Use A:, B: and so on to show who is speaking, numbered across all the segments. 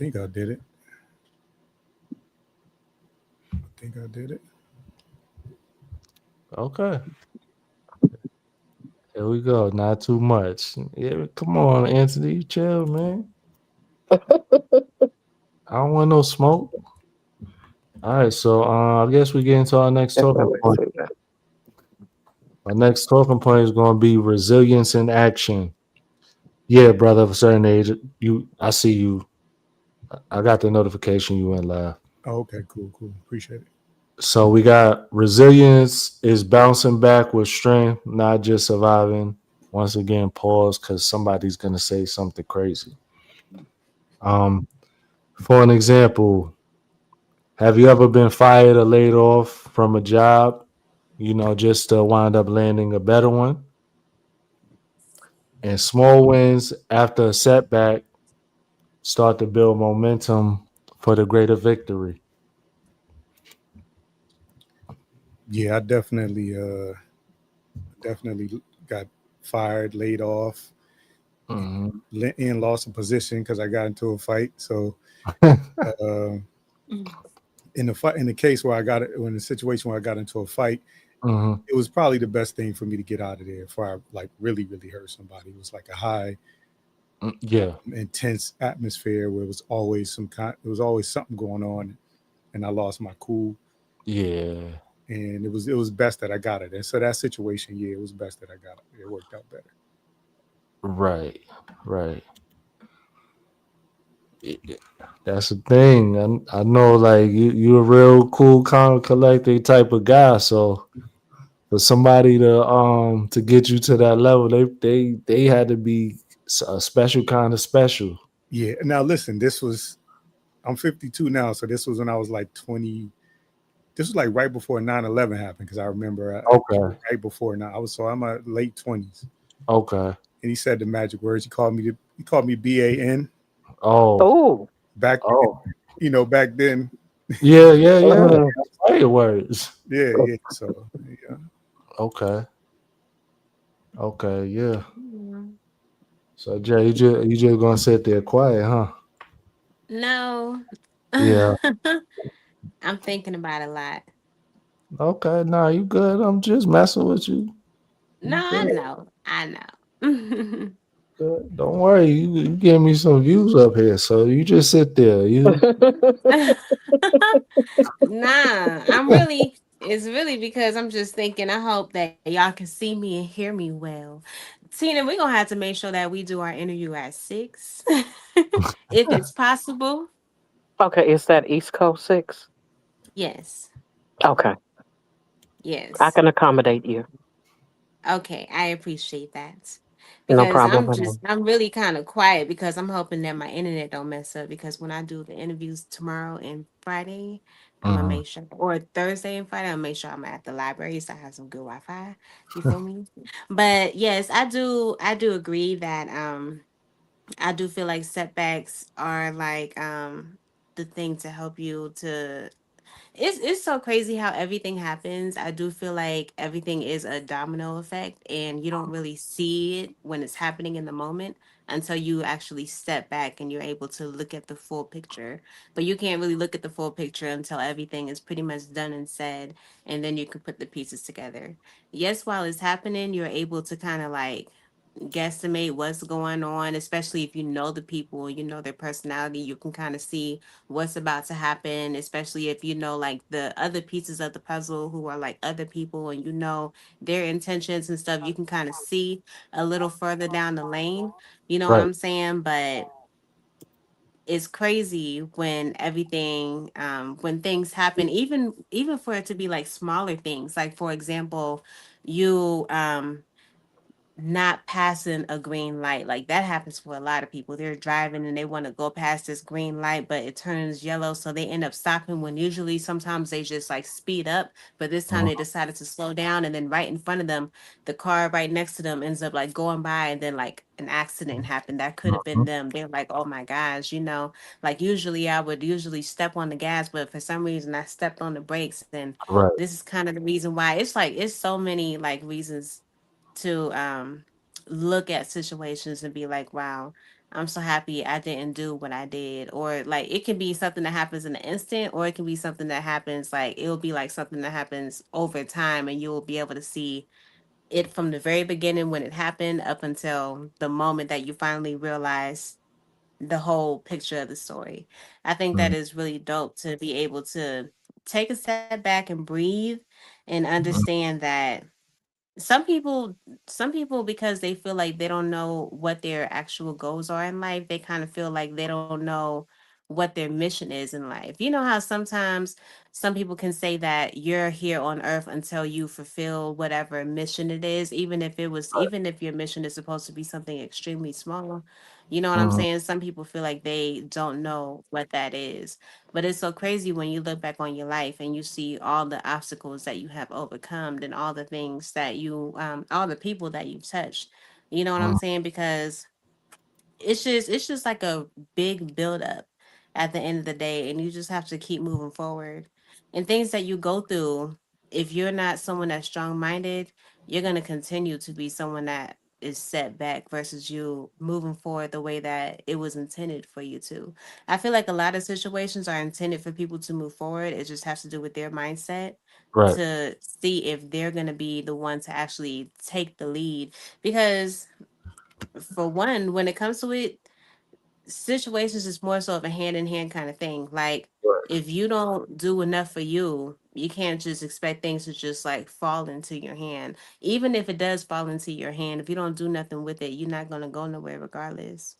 A: think I did it. I think I did it.
B: Okay. Here we go. Not too much. Yeah, come on, Anthony. You chill, man. I don't want no smoke. All right, so I guess we get into our next talking
C: Definitely
B: point.
C: see that.
B: Our next talking point is going to be resilience in action. Yeah, brother, of a certain age, I see you. I got the notification you went live.
A: Oh, okay, cool, cool. Appreciate it.
B: So we got resilience is bouncing back with strength, not just surviving. Once again, pause because somebody's gonna say something crazy. Um, for an example, have you ever been fired or laid off from a job? Just to wind up landing a better one. And small wins after a setback start to build momentum for the greater victory.
A: Yeah, I definitely got fired, laid off,
B: Mhm.
A: and lost a position because I got into a fight. So uh, in the case where I got it, in the situation where I got into a fight,
B: Mhm.
A: it was probably the best thing for me to get out of there before I like really hurt somebody. It was like a high,
B: Yeah.
A: intense atmosphere where it was always there was always something going on, and I lost my cool.
B: Yeah.
A: And it was best that I got it. And so that situation, yeah, it was best that I got it. It worked out better.
B: Right. Right. Yeah, that's the thing. I know, like you're a real cool, calm, collected type of guy. So for somebody to get you to that level, they had to be a special kind of special.
A: Yeah. Now listen, I'm 52 now, so this was when I was like 20. This was like right before 9/11 happened because I remember
B: Okay.
A: right before now. I'm my late 20s,
B: Okay.
A: and he said the magic words. He called me BAN
B: Oh.
C: Oh,
A: back.
B: Oh.
A: Back then.
B: Yeah. Yeah. Yeah.
C: mhm.
B: Fireworks.
A: Yeah, yeah. So yeah,
B: Okay. Okay. Yeah.
D: Mm.
B: So Jay, you just gonna sit there quiet, huh?
D: No.
B: Yeah.
D: I'm thinking about a lot.
B: Okay. Nah, you good. I'm just messing with you.
D: No,
B: You
D: I
B: good.
D: know. I know.
B: Good. Don't worry. You give me some views up here. So you just sit there. You
D: Nah, it's really because I'm just thinking, I hope that y'all can see me and hear me well. Tina, we're gonna have to make sure that we do our interview at 6. If it's possible.
C: Okay, is that East Coast 6?
D: Yes.
C: Okay, I
D: Yes.
C: can accommodate you.
D: Okay, I appreciate that.
C: No
D: Because
C: problem at all.
D: I'm really kind of quiet because I'm hoping that my internet don't mess up because when I do the interviews tomorrow and Friday, I'm gonna
B: Mhm.
D: make sure, or Thursday and Friday, I'll make sure I'm at the library so I have some good Wi-Fi. You feel me? But yes, I do agree that I do feel like setbacks are like the thing to help you to it's so crazy how everything happens. I do feel like everything is a domino effect and you don't really see it when it's happening in the moment until you actually step back and you're able to look at the full picture. But you can't really look at the full picture until everything is pretty much done and said, and then you can put the pieces together. Yes, while it's happening, you're able to kind of like guesstimate what's going on, especially if you know the people, you know their personality, you can kind of see what's about to happen, especially if you know like the other pieces of the puzzle who are like other people and you know their intentions and stuff, you can kind of see a little further down the lane. You know what
B: Right.
D: I'm saying? But it's crazy when everything when things happen, even for it to be like smaller things, like for example, you not passing a green light. Like that happens for a lot of people. They're driving and they want to go past this green light, but it turns yellow. So they end up stopping when usually sometimes they just like speed up. But this time
B: Mhm.
D: they decided to slow down. And then right in front of them, the car right next to them ends up like going by. And then like an accident happened. That could have been
B: Mhm.
D: them. They're like, oh my gosh, like usually I would usually step on the gas, but for some reason I stepped on the brakes. And
B: Right.
D: this is kind of the reason why. It's so many like reasons to look at situations and be like, wow, I'm so happy I didn't do what I did. Or like it can be something that happens in an instant, or it can be something that happens like it'll be like something that happens over time, and you'll be able to see it from the very beginning when it happened up until the moment that you finally realize the whole picture of the story. I think that
B: Mm,
D: is really dope to be able to take a step back and breathe and
B: mm,
D: understand that some people because they feel like they don't know what their actual goals are in life, they kind of feel like they don't know what their mission is in life. You know how sometimes some people can say that you're here on earth until you fulfill whatever mission it is, even if your mission is supposed to be something extremely small. You know what I'm
B: mhm,
D: saying? Some people feel like they don't know what that is. But it's so crazy when you look back on your life and you see all the obstacles that you have overcome and all the things that all the people that you've touched. You know what I'm
B: mhm.
D: saying? Because it's just like a big buildup at the end of the day, and you just have to keep moving forward. And things that you go through, if you're not someone that's strong minded, you're gonna continue to be someone that is set back versus you moving forward the way that it was intended for you to. I feel like a lot of situations are intended for people to move forward. It just has to do with their mindset
B: Right.
D: to see if they're gonna be the one to actually take the lead. Because for one, when it comes to it, situations is more so of a hand in hand kind of thing. Like
B: Right.
D: if you don't do enough for you, you can't just expect things to just like fall into your hand. Even if it does fall into your hand, if you don't do nothing with it, you're not gonna go nowhere regardless.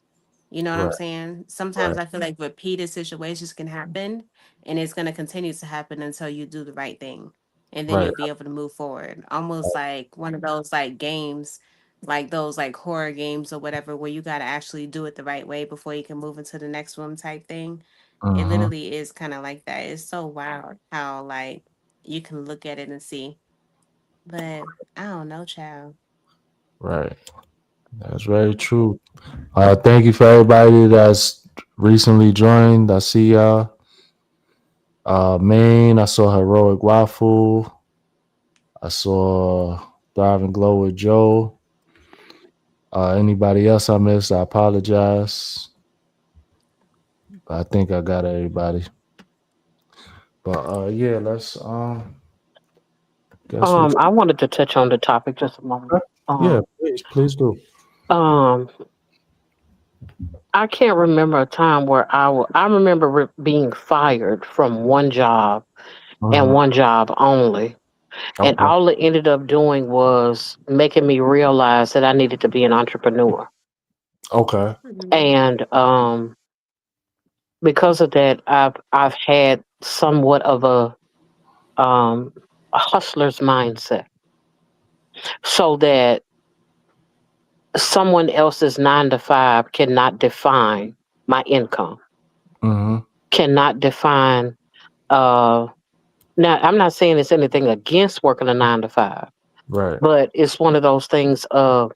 D: You know what I'm
B: Right.
D: saying? Sometimes
B: Right.
D: I feel like repeated situations can happen and it's going to continue to happen until you do the right thing. And then
B: Right.
D: you'll be able to move forward. Almost like one of those like games, like those like horror games or whatever, where you got to actually do it the right way before you can move into the next room type thing. It
B: Mhm.
D: literally is kind of like that. It's so wild how like you can look at it and see. But I don't know, child.
B: Right. That's very true. Thank you for everybody that's recently joined. I see y'all. Maine, I saw Heroic Waffle. I saw Thrive and Glow with Joe. Anybody else I missed, I apologize. I think I got everybody. But yeah, let's guess we
C: I wanted to touch on the topic just a moment.
B: yeah,
C: Um,
B: please do.
C: um, I can't remember a time where I remember being fired from one job and
B: Mhm.
C: one job only. And
B: Okay.
C: all it ended up doing was making me realize that I needed to be an entrepreneur.
B: Okay.
D: Mhm.
C: And because of that, I've had somewhat of a hustler's mindset, so that someone else's 9 to 5 cannot define my income,
B: Mhm.
C: cannot define. Uh, Now, I'm not saying it's anything against working a 9 to 5,
B: Right.
C: but it's one of those things of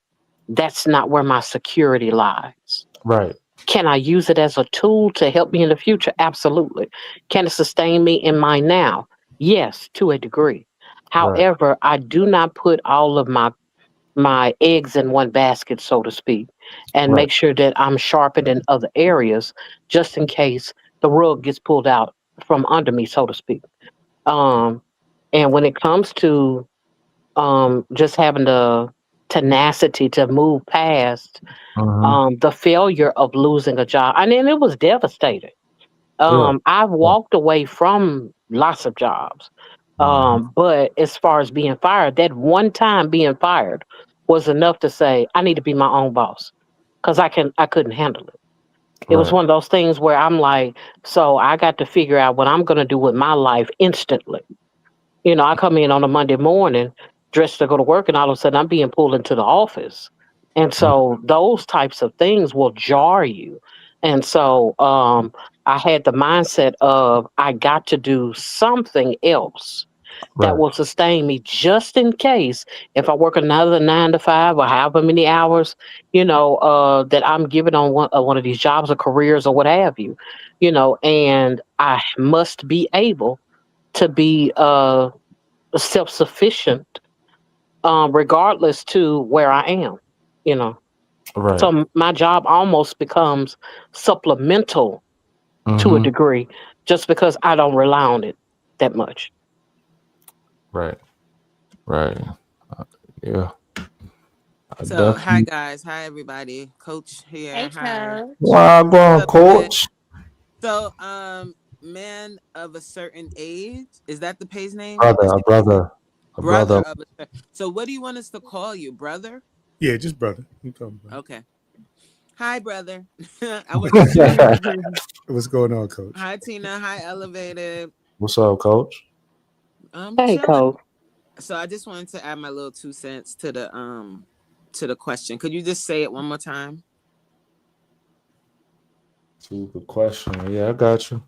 C: that's not where my security lies.
B: Right.
C: Can I use it as a tool to help me in the future? Absolutely. Can it sustain me in my now? Yes, to a degree.
B: Right.
C: However, I do not put all of my eggs in one basket, so to speak, and
B: Right.
C: make sure that I'm sharpened in other areas just in case the rug gets pulled out from under me, so to speak. Um, and when it comes to just having the tenacity to move past
B: Mhm.
C: the failure of losing a job, I mean, it was devastating.
B: Yeah.
C: I've
B: Yeah.
C: walked away from lots of jobs,
B: Mhm.
C: but as far as being fired, that one time being fired was enough to say I need to be my own boss because I couldn't handle it. It was
B: Right.
C: one of those things where I'm like, so I got to figure out what I'm going to do with my life instantly. I come in on a Monday morning dressed to go to work, and all of a sudden I'm being pulled into the office. And
B: Mhm.
C: so those types of things will jar you. And so I had the mindset of I got to do something else that
B: Right.
C: will sustain me just in case if I work another 9 to 5 or however many hours, that I'm given on one of these jobs or careers or what have you, and I must be able to be self-sufficient regardless to where I am, you know.
B: Right.
C: So my job almost becomes supplemental to a
B: Mm-hmm.
C: degree, just because I don't rely on it that much.
B: Right. Right. Yeah. I
E: So, hi
B: definitely.
E: guys, hi everybody. Coach here.
D: Hey,
E: Hi.
D: Coach.
B: Wow, go
E: What's
B: on,
E: up, man?
B: coach.
E: So, man of a certain age, is that the page name?
B: Brother,
E: That's
B: a
E: the page name.
B: brother, a
E: Brother
B: brother.
E: of a. So, what do you want us to call you, brother?
A: Yeah, just brother. You talking about?
E: Okay. Hi, brother. I wasn't sure.
A: What's going on, Coach?
E: Hi, Tina. Hi, Elevated.
B: What's up, coach?
E: I'm
C: Hey,
E: chilling.
C: Cole.
E: So, I just wanted to add my little 2 cents to the question. Could you just say it one more time?
B: Good question. Yeah, I got you.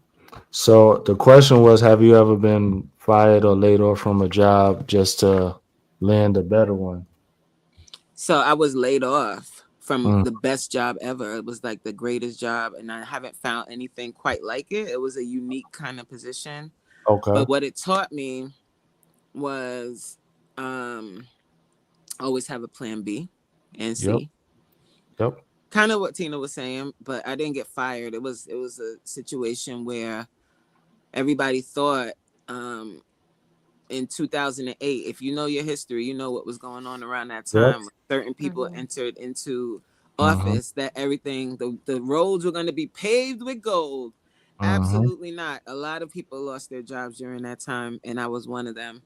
B: So the question was, have you ever been fired or laid off from a job just to land a better one?
E: So I was laid off from
B: Mm,
E: the best job ever. It was like the greatest job, and I haven't found anything quite like it. It was a unique kind of position.
B: okay.
E: But what it taught me was um always have a plan B and
B: Yep.
E: C.
B: Yep.
E: Kind of what Tina was saying, but I didn't get fired. It was a situation where everybody thought um in 2008, if you know your history, you know what was going on around that
B: Yep.
E: time when certain people
D: Mhm.
E: entered into
B: Mm-hmm.
E: office, that everything, the roads were going to be paved with gold.
B: Mm-hmm.
E: Absolutely not. A lot of people lost their jobs during that time, and I was one of them.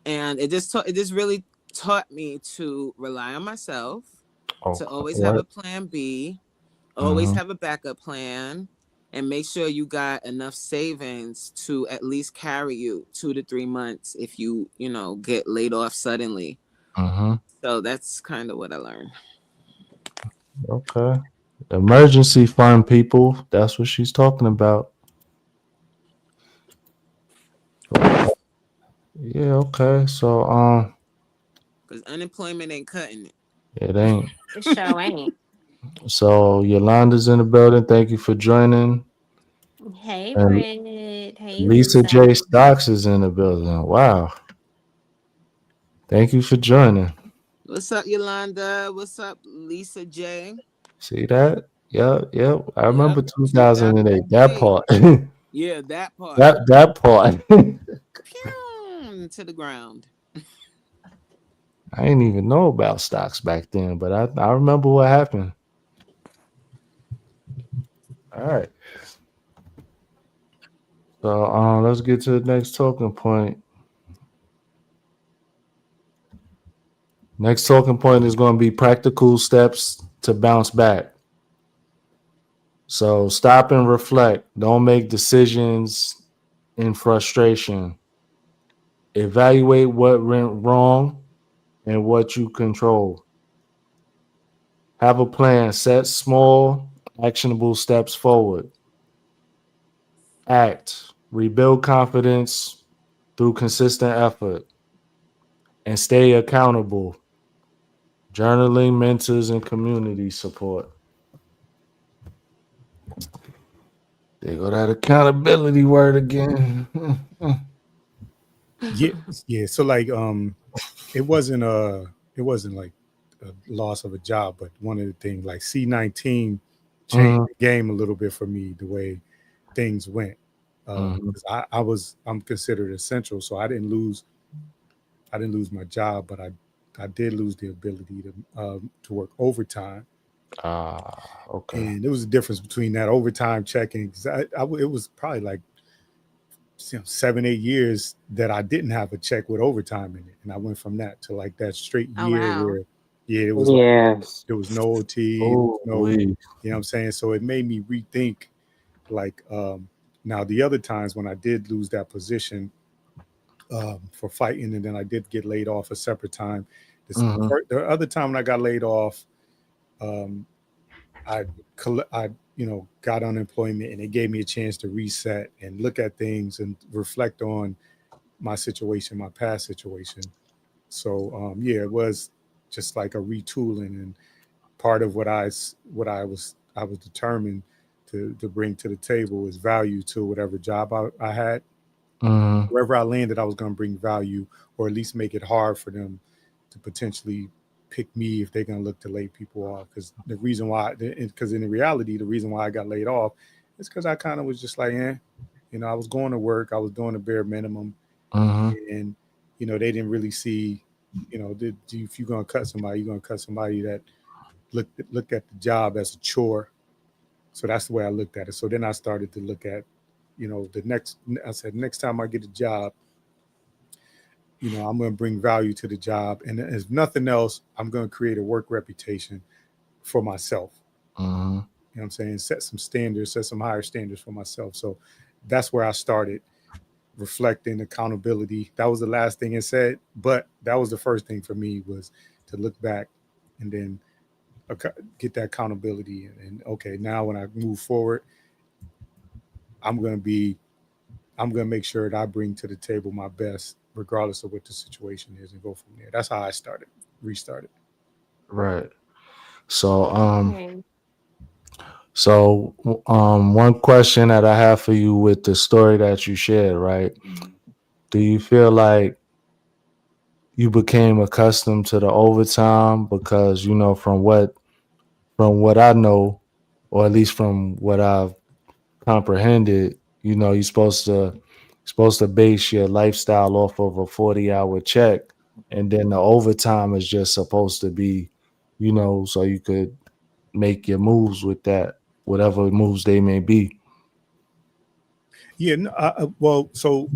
E: And it just really taught me to rely on myself,
B: Oh,
E: to always have
B: right.
E: a plan B, always
B: Mm-hmm.
E: have a backup plan, and make sure you got enough savings to at least carry you 2 to 3 months if you get laid off suddenly.
B: Mm-hmm.
E: So that's kind of what I learned.
B: Okay. Emergency fund, people. That's what she's talking about. Yeah. Okay. So
E: Because unemployment ain't cutting it.
B: it ain't.
D: It sure ain't.
B: So Yolanda's in the building. Thank you for joining.
D: Hey,
B: And
D: Brit. Hey,
B: Lisa J.
D: Lisa.
B: Stocks is in the building. Wow. Thank you for joining.
E: What's up, Yolanda? What's up, Lisa J?
B: See that? Yep, yep. I remember
E: Yep,
B: 2008. That
E: 2008.
B: part.
E: Yeah, that part.
B: that part.
E: Pew, to the ground.
B: I didn't even know about stocks back then, but I remember what happened. All right. So let's get to the next talking point. Next talking point is going to be practical steps to bounce back. So stop and reflect. Don't make decisions in frustration. Evaluate what went wrong and what you control. Have a plan. Set small, actionable steps forward. Act. Rebuild confidence through consistent effort. And stay accountable. Journaling, mentors, and community support. There go that accountability word again.
A: Yeah, yeah. So like, it wasn't it wasn't like a loss of a job, but one of the things like C-19 changed
B: Mhm,
A: the game a little bit for me the way things went.
B: mhm,
A: 'Cause I'm considered essential, so I didn't lose my job, but I did lose the ability to work overtime.
B: okay.
A: And there was a difference between that overtime checking. 'Cause it was probably like 7 8 years that I didn't have a check with overtime in it, and I went from that to like that straight
D: Oh,
A: year
D: wow.
A: where, yeah, it was like
C: Yes.
A: there was no OT, there was
B: Oh,
A: no,
B: we.
A: you know what I'm saying. So it made me rethink. Like, now the other times when I did lose that position, for fighting, and then I did get laid off a separate time.
B: Mhm,
A: The other time when I got laid off, um, I I got unemployment, and it gave me a chance to reset and look at things and reflect on my situation, my past situation. So, yeah, it was just like a retooling, and part of what I was determined to bring to the table is value to whatever job I had.
B: mhm,
A: Wherever I landed, I was going to bring value, or at least make it hard for them to potentially pick me if they're gonna look to lay people off. Because the reason why, because in reality, the reason why I got laid off is because I kind of was just like, I was going to work, I was doing the bare minimum, and they didn't really see, if you're gonna cut somebody, you're gonna cut somebody that look at the job as a chore. So that's the way I looked at it. So then I started to look at, I said, next time I get a job, I'm going to bring value to the job. And if nothing else, I'm going to create a work reputation for myself. You know what I'm saying? Set some standards, set some higher standards for myself. So that's where I started reflecting accountability. That was the last thing it said, but that was the first thing for me, was to look back and then get that accountability. And okay, now when I move forward, I'm going to make sure that I bring to the table my best, regardless of what the situation is, and go from there. That's how I restarted.
B: Right. So,
D: Okay.
B: one question that I have for you with the story that you shared, right? Do you feel like you became accustomed to the overtime because, from what I know, or at least from what I've comprehended, you're supposed to base your lifestyle off of a 40-hour check, and then the overtime is just supposed to be, so you could make your moves with that, whatever moves they may be.
A: Yeah. No, well, so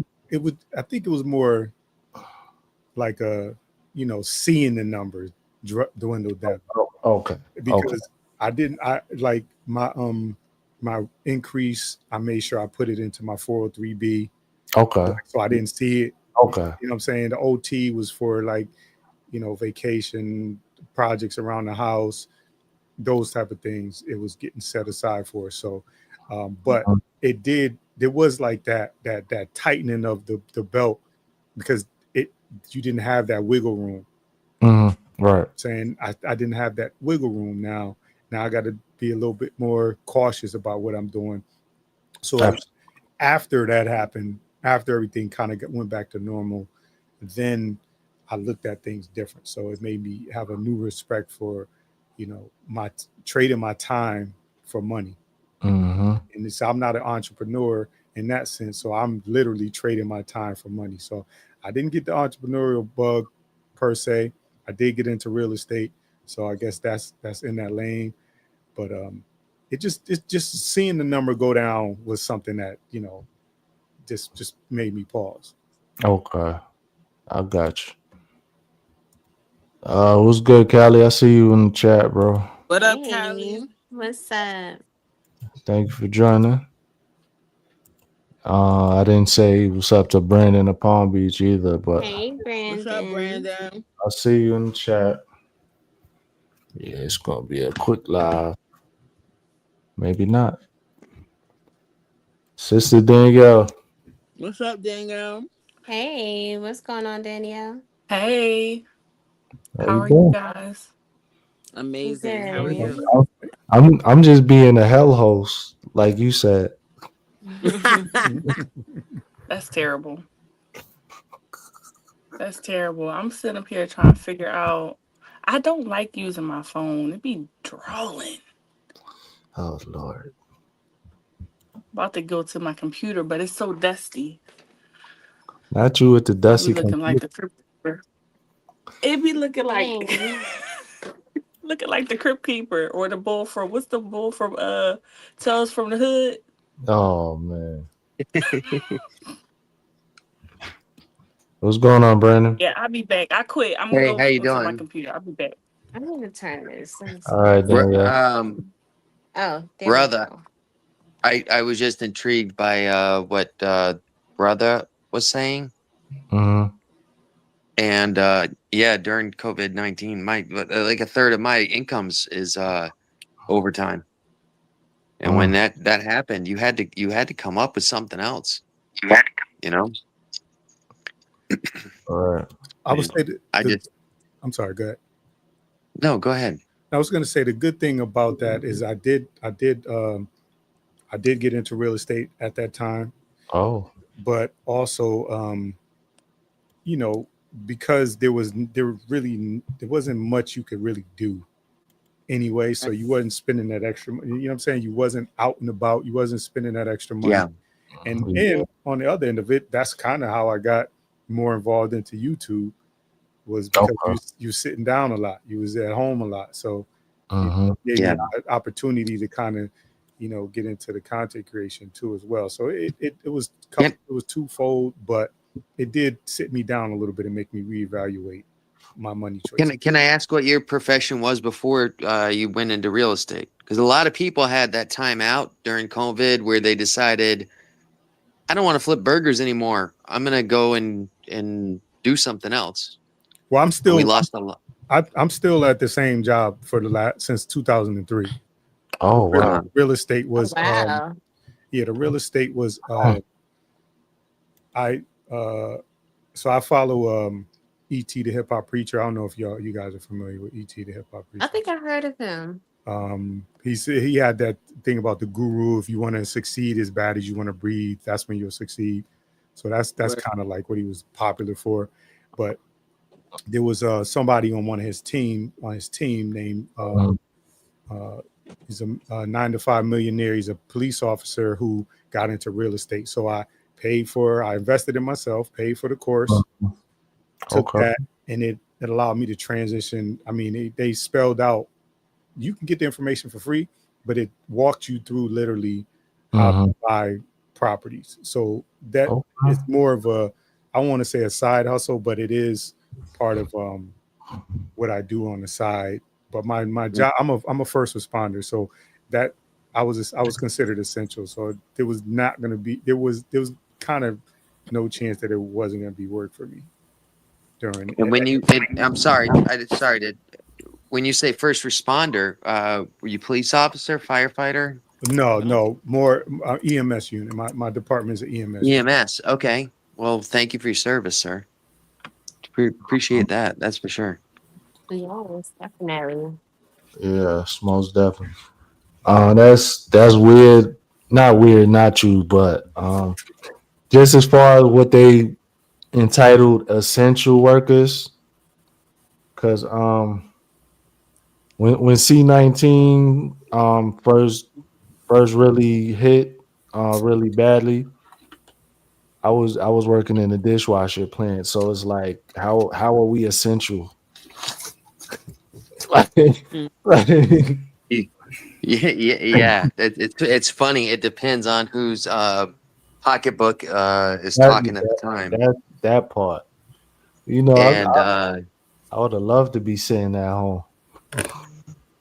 A: I think it was more like seeing the numbers dwindle down.
B: Okay.
A: Because I didn't, I like my increase, I made sure I put it into my 403B.
B: Okay.
A: So I didn't see it.
B: Okay.
A: You know what I'm saying? The OT was for like, vacation, projects around the house, those type of things. It was getting set aside for. So, but there was like that tightening of the belt, because you didn't have that wiggle room.
B: Right.
A: Saying I didn't have that wiggle room. Now I got to be a little bit more cautious about what I'm doing. So after that happened, after everything kind of went back to normal, then I looked at things different. So it made me have a new respect for, my trading my time for money. And so I'm not an entrepreneur in that sense. So I'm literally trading my time for money. So I didn't get the entrepreneurial bug per se. I did get into real estate. So I guess that's in that lane. But it's just seeing the number go down was something that, just made me pause.
B: Okay. I got you. What's good, Callie? I see you in the chat, bro.
E: What up,
D: Hey,
E: Callie?
D: what's up?
B: Thank you for joining. I didn't say what's up to Brandon of Palm Beach either, but
D: Hey,
E: What's up,
D: Brandon.
E: Brandon?
B: I see you in the chat. Yeah, it's gonna be a quick live. Maybe not. Sister Danielle.
E: What's up, Daniel?
D: Hey, what's going on, Danielle?
F: Hey,
B: How
F: how
B: you
F: are you
B: doing?
F: guys?
E: Amazing. How are
D: Good.
E: you?
B: I'm just being a hell host, like you said.
F: That's terrible. That's terrible. I'm sitting up here trying to figure out. I don't like using my phone. It be drooling.
B: Oh Lord.
F: About to go to my computer, but it's so dusty.
B: Not you with the
F: I be
B: dusty
F: looking like
B: computer.
F: the Crypt Keeper. It be looking like
D: Dang.
F: looking like the Crypt Keeper or the bull from what's the bull from Tales from the Hood?
B: Oh man. What's going on, Brandon?
F: Yeah, I'll be back. I quit. I'm
G: Hey,
F: gonna
G: how you
F: go to my
G: doing?
F: computer. I'll be back.
D: I need to turn this. Let me
B: All
D: see.
B: right,
G: Br-
B: Danielle.
D: Oh, there we
G: Brother,
D: go.
G: I was just intrigued by what brother was saying,
B: Mm-hmm.
G: and yeah, during COVID-19, my like a third of my incomes is overtime, and when that happened, you had to come up with something else, you know.
B: All right.
A: I would say
G: I just
A: I'm sorry, go ahead.
G: no, go ahead.
A: I was going to say the good thing about that is I did get into real estate at that time,
B: Oh.
A: but also, because there wasn't much you could really do anyway. So you wasn't spending that extra money. You know what I'm saying? You wasn't out and about. You wasn't spending that extra money.
G: Yeah.
A: And then on the other end of it, that's kind of how I got more involved into YouTube, was because you sitting down a lot. You was at home a lot. So it gave me an opportunity to kind of, get into the content creation too as well. So it was twofold, but it did sit me down a little bit and make me reevaluate my money choices.
G: Can I ask what your profession was before you went into real estate? Because a lot of people had that time out during COVID where they decided, I don't want to flip burgers anymore. I'm gonna go and do something else.
A: Well,
G: we lost a lot.
A: I'm still at the same job since 2003.
B: Oh wow!
A: Real estate was
D: Wow.
A: the real estate was so I follow E.T. the Hip Hop Preacher. I don't know if you guys are familiar with E.T. the Hip Hop Preacher.
D: I think I heard of him.
A: He had that thing about the guru. If you want to succeed as bad as you want to breathe, that's when you'll succeed. So that's kind of like what he was popular for. But there was somebody on his team named he's a 9-to-5 millionaire. He's a police officer who got into real estate. So I invested in myself, paid for the course, took that, and it allowed me to transition. I mean, they spelled out, you can get the information for free, but it walked you through literally how to buy properties. So that is more of I want to say a side hustle, but it is part of what I do on the side. But my job, I'm a first responder, so that I was considered essential. So there was not going to be there was kind of no chance that it wasn't going to be work for me during.
G: And when when you say first responder, were you police officer, firefighter?
A: No, more EMS unit. My department is an EMS.
G: EMS. Okay. Well, thank you for your service, sir. Appreciate that. That's for sure.
D: Yes, definitely.
B: Yes, most definitely. That's weird. Not weird, not you, but just as far as what they entitled essential workers, because when C-19 first really hit really badly, I was working in a dishwasher plant, so it's like how are we essential? like,
G: Yeah. It's funny. It depends on whose pocketbook is talking at the time.
B: That part.
G: And
B: I would have loved to be sitting at home.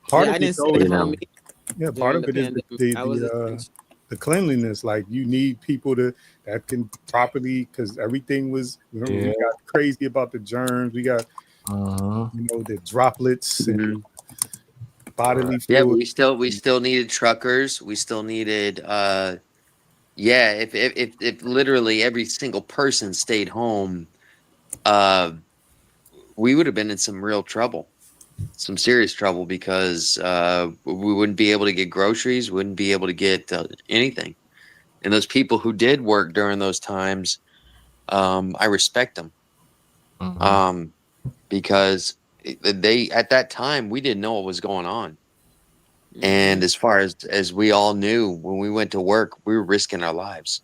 A: Part
E: I
A: of
E: didn't
A: it,
E: sit at
A: though,
E: home.
A: part of it is the cleanliness. Like you need people that can properly, because everything was, we got crazy about the germs. We got the droplets and bodily fluid.
G: Yeah, but we still needed truckers. We still needed if literally every single person stayed home, we would have been in some real trouble. Some serious trouble, because we wouldn't be able to get groceries, wouldn't be able to get anything. And those people who did work during those times, I respect them, because they at that time we didn't know what was going on. And as far as we all knew, when we went to work, we were risking our lives,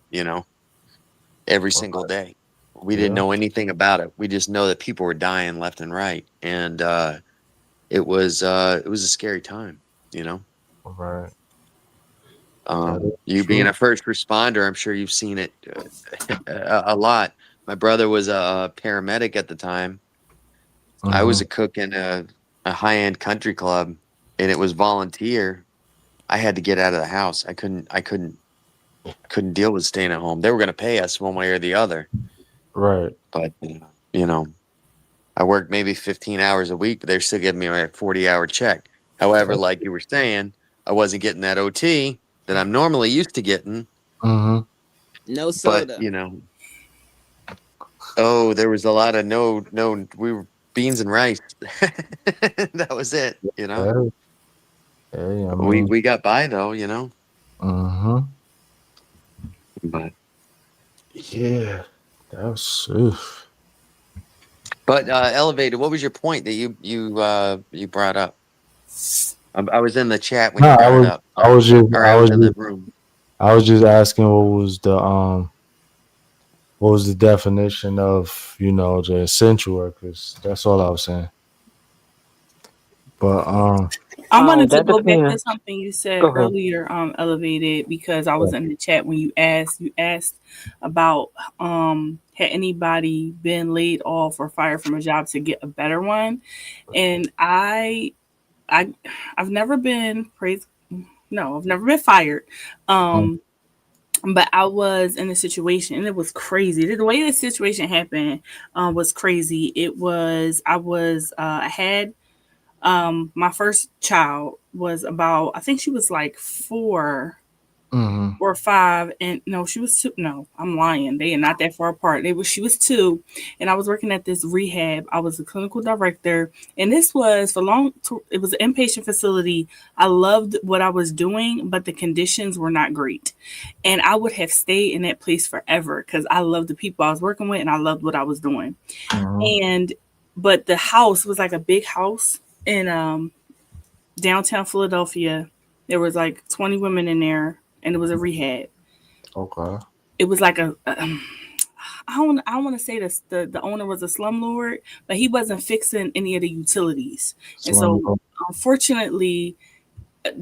G: every single day. We didn't know anything about it. We just know that people were dying left and right, and it was a scary time,
B: Right.
G: You being a first responder, I'm sure you've seen it a lot. My brother was a paramedic at the time. I was a cook in a high-end country club, and it was volunteer. I had to get out of the house. I couldn't deal with staying at home. They were going to pay us one way or the other.
B: Right.
G: But, I worked maybe 15 hours a week, but they're still giving me a 40-hour check. However, like you were saying, I wasn't getting that OT that I'm normally used to getting.
E: No soda.
G: But, there was a lot of we were beans and rice. That was it,
B: Hey,
G: we got by though, But
B: yeah, that was
G: But elevated. What was your point that you brought up? I was in the chat when
B: No,
G: you brought it up,
B: I was just,
G: or I was in the room.
B: I was just asking what was the definition of the essential workers? That's all I was saying. But
F: I wanted to
C: That
F: go back to
C: depends.
F: something you said
C: Go ahead.
F: earlier, elevated, because I was in the chat when you asked about had anybody been laid off or fired from a job to get a better one, and I've never been praised. No, I've never been fired. But I was in a situation and it was crazy. The way the situation happened was crazy. I had my first child was about, I think she was like 4 or 5, and no, she was 2. No, I'm lying. They are not that far apart. She was 2, and I was working at this rehab. I was a clinical director, and this was it was an inpatient facility. I loved what I was doing, but the conditions were not great. And I would have stayed in that place forever because I loved the people I was working with and I loved what I was doing. But the house was like a big house in downtown Philadelphia. There was like 20 women in there, and it was a rehab.
B: okay.
F: It was like I don't want to say this. The owner was a slumlord, but he wasn't fixing any of the utilities. And so, unfortunately,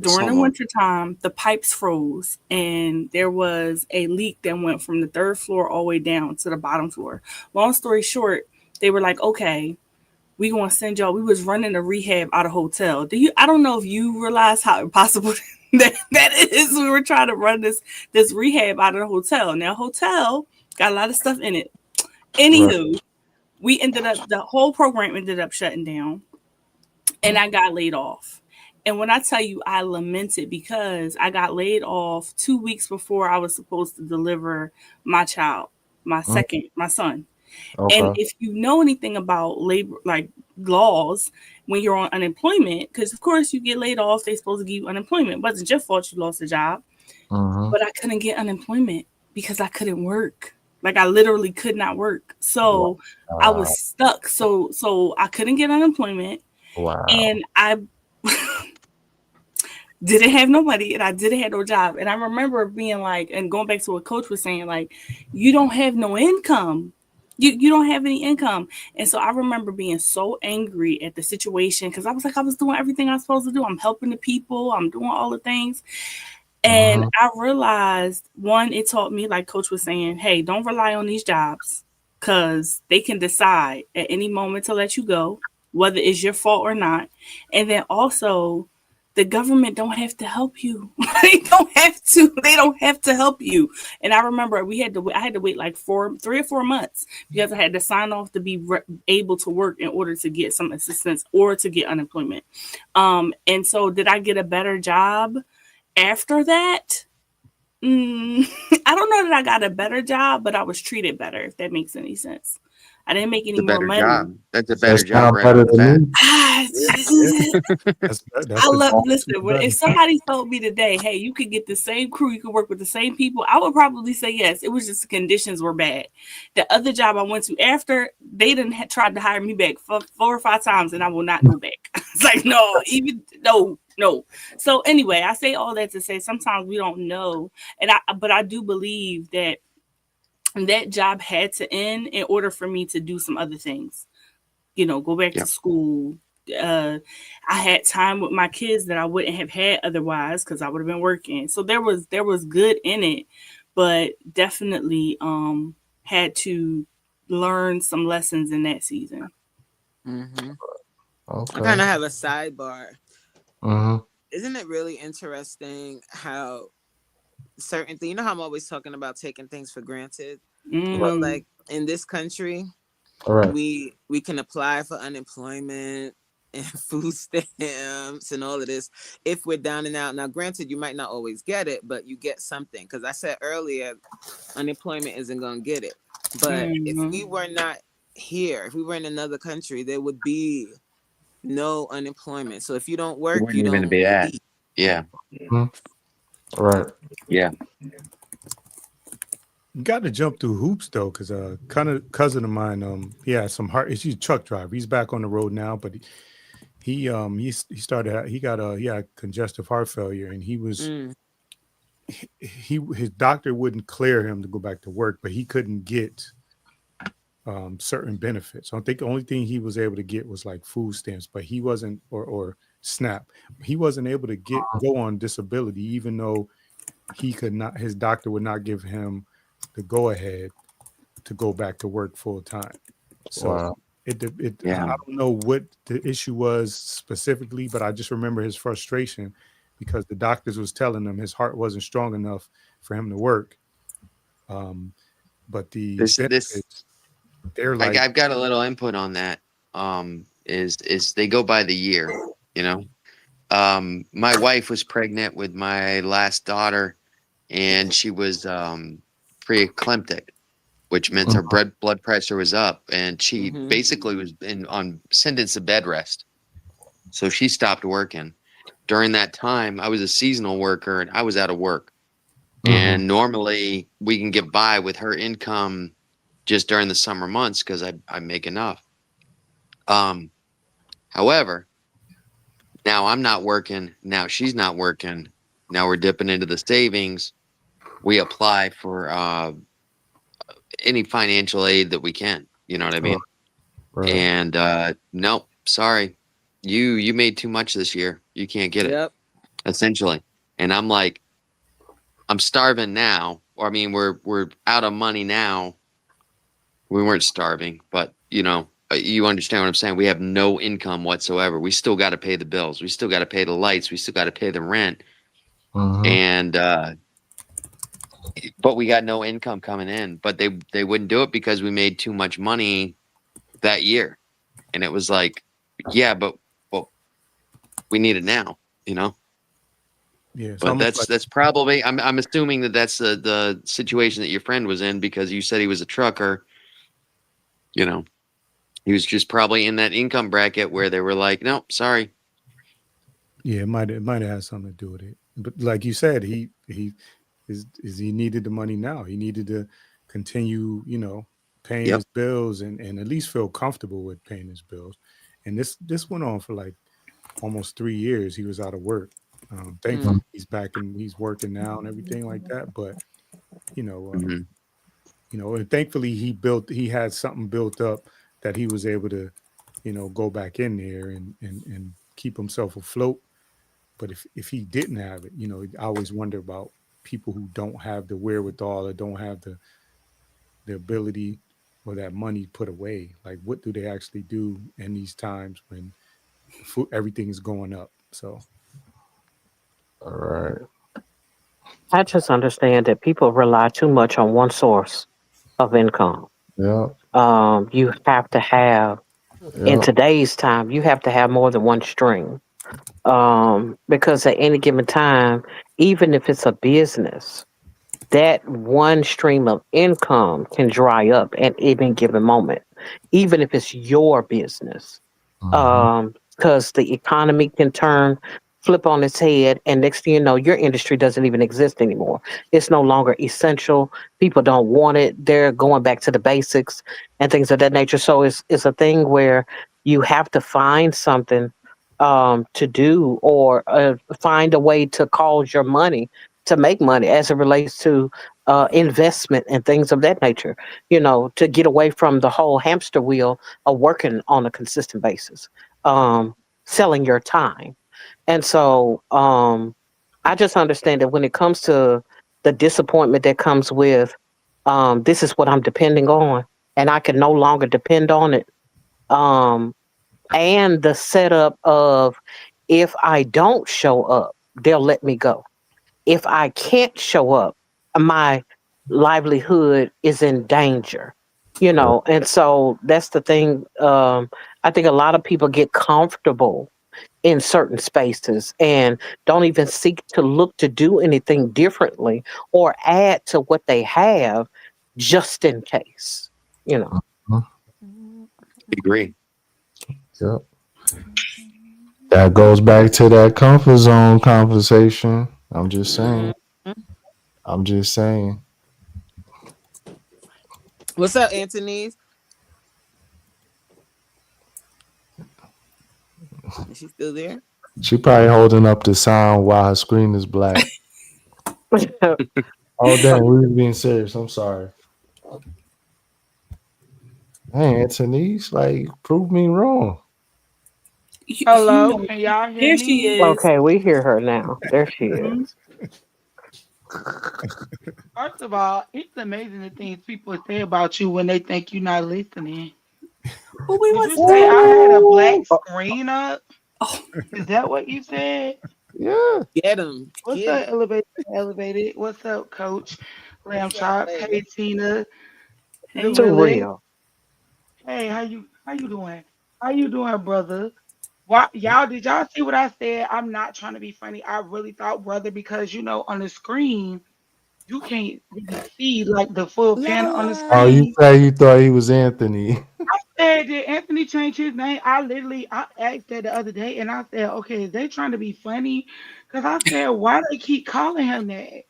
F: during the winter time, the pipes froze, and there was a leak that went from the 3rd floor all the way down to the bottom floor. Long story short, they were like, "Okay, we gonna send y'all." We was running a rehab out of hotel. I don't know if you realize how impossible that is. We were trying to run this rehab out of the hotel. Now, hotel got a lot of stuff in it. Anywho, the whole program ended up shutting down, and I got laid off. And when I tell you, I lamented because I got laid off 2 weeks before I was supposed to deliver my child, my son.
B: Okay.
F: And if you know anything about labor, like laws, when you're on unemployment, because of course you get laid off, they're supposed to give you unemployment. It wasn't your fault you lost a job, but I couldn't get unemployment because I couldn't work. Like I literally could not work. So I was stuck. So I couldn't get unemployment.
B: Wow.
F: And I didn't have nobody and I didn't have no job. And I remember being like, and going back to what Coach was saying, like, you don't have no income. You don't have any income. And so I remember being so angry at the situation because I was like, I was doing everything I was supposed to do. I'm helping the people. I'm doing all the things. And I realized, one, it taught me, like Coach was saying, hey, don't rely on these jobs because they can decide at any moment to let you go, whether it's your fault or not. And then also, the government don't have to help you. They don't have to help you. And I remember I had to wait like 3 or 4 months because I had to sign off to be able to work in order to get some assistance or to get unemployment. And so did I get a better job after that? I don't know that I got a better job, but I was treated better, if that makes any sense. I didn't make any more money.
G: Job. That's a better job. Right
B: Better
G: off the bat.
F: I love. Listen, if somebody told me today, "Hey, you could get the same crew, you could work with the same people," I would probably say yes. It was just the conditions were bad. The other job I went to after, they didn't tried to hire me back 4 or 5 times, and I will not go back. It's like no. So anyway, I say all that to say sometimes we don't know, but I do believe that job had to end in order for me to do some other things. Go back to school. I had time with my kids that I wouldn't have had otherwise because I would have been working. So there was good in it, but definitely had to learn some lessons in that season.
E: Okay.
B: Okay.
E: I kind of have a sidebar.
B: Mm-hmm.
E: Isn't it really interesting how certain things, how I'm always talking about taking things for granted, like in this country, we can apply for unemployment and food stamps and all of this if we're down and out. Now, granted, you might not always get it, but you get something. Because I said earlier, unemployment isn't going to get it. But if we were not here, if we were in another country, there would be no unemployment. So if you don't work, you don't eat.
G: Yeah.
B: Right.
G: Yeah.
A: You got to jump through hoops though, because kind of cousin of mine, he had some heart. He's a truck driver. He's back on the road now, but he started he had congestive heart failure, and he was
E: Mm.
A: he his doctor wouldn't clear him to go back to work, but he couldn't get certain benefits. I think the only thing he was able to get was like food stamps, but he wasn't or SNAP. He wasn't able to go on disability, even though he could not. His doctor would not give him the go ahead to go back to work full time. So
B: Wow.
A: I don't know what the issue was specifically, but I just remember his frustration because the doctors was telling him his heart wasn't strong enough for him to work. But the
G: This
A: benefits, they're like,
G: I've got a little input on that. Is they go by the year, you know. My wife was pregnant with my last daughter, and she was preeclamptic, which meant her blood pressure was up, and she basically was on sentenced to bed rest. So she stopped working. During that time, I was a seasonal worker, and I was out of work. And normally we can get by with her income just during the summer months because I make enough. However, now I'm not working. Now she's not working. Now we're dipping into the savings. We apply for any financial aid that we can. You know what I mean?
B: Right.
G: And nope, sorry, you made too much this year. You can't get it.
E: Yep.
G: Essentially. And I'm like, I'm starving now. Or I mean, we're out of money now. We weren't starving, but you understand what I'm saying. We have no income whatsoever. We still got to pay the bills. We still got to pay the lights. We still got to pay the rent. And but we got no income coming in. But they wouldn't do it because we made too much money that year. And it was like, yeah, but we need it now,
A: yeah. It's
G: But
A: almost like,
G: that's probably I'm assuming that's the situation that your friend was in because you said he was a trucker. He was just probably in that income bracket where they were like, no, sorry.
A: yeah, it might have had something to do with it. But like you said, he needed the money now. He needed to continue, paying
G: Yep.
A: his bills and at least feel comfortable with paying his bills. And this went on for like almost 3 years. He was out of work. Thankfully, he's back and he's working now and everything like that. But
G: Mhm.
A: and thankfully he had something built up that he was able to, go back in there and keep himself afloat. But if he didn't have it, I always wonder about people who don't have the wherewithal or don't have the ability or that money put away. Like, what do they actually do in these times when everything is going up? So,
B: All right.
C: I just understand that people rely too much on one source of income.
B: Yeah.
C: You have to have, in
B: Yeah.
C: today's time, you have to have more than one stream. Because at any given time, even if it's a business, that one stream of income can dry up at any given moment, even if it's your business. Because the economy can flip on its head, and next thing you know, your industry doesn't even exist anymore. It's no longer essential. People don't want it. They're going back to the basics and things of that nature. So it's a thing where you have to find something to do, or find a way to cause your money to make money as it relates to investment and things of that nature, to get away from the whole hamster wheel of working on a consistent basis, selling your time. And so I just understand that when it comes to the disappointment that comes with this is what I'm depending on, and I can no longer depend on it. Um, and the setup of, if I don't show up, they'll let me go. If I can't show up, my livelihood is in danger, and so that's the thing. I think a lot of people get comfortable in certain spaces and don't even seek to look to do anything differently or add to what they have, just in case,
G: Agree.
B: Yep. That goes back to that comfort zone conversation. I'm just saying.
E: Mhm.
B: I'm just saying.
E: What's up, Anthony? Is she still there?
B: She probably holding up the sound while her screen is black. Oh damn, we was being serious. I'm sorry. Hey, Anthony's like prove me wrong.
H: Hello,
F: know,
H: can y'all hear
F: here she
H: me?
F: is.
C: Okay, we hear her now. There she
F: Mhm.
C: is.
H: First of all, it's amazing the things people say about you when they think you're not listening.
F: Who we
H: Did
F: want
H: you
F: to
H: say
F: say?
H: I had a black
C: Ooh.
H: screen up?
F: Oh,
H: Is that what you said?
B: Yeah.
E: Get him.
H: What's
E: Get
H: up,
E: him.
H: elevated? What's up, Coach Lamb Chop? Hey, Tina,
F: hey.
C: Too
H: Lily.
C: real.
H: Hey, how you doing? How you doing, brother? Why, y'all, did y'all see what I said? I'm not trying to be funny. I really thought, brother, because on the screen you can't really see like the full
E: La
H: panel on the
B: Oh,
E: la.
B: you
H: screen.
B: say you thought he was Anthony.
H: I said, did Anthony change his name? I asked that the other day, and I said, okay, is they trying to be funny? Because I said, why they keep calling him that?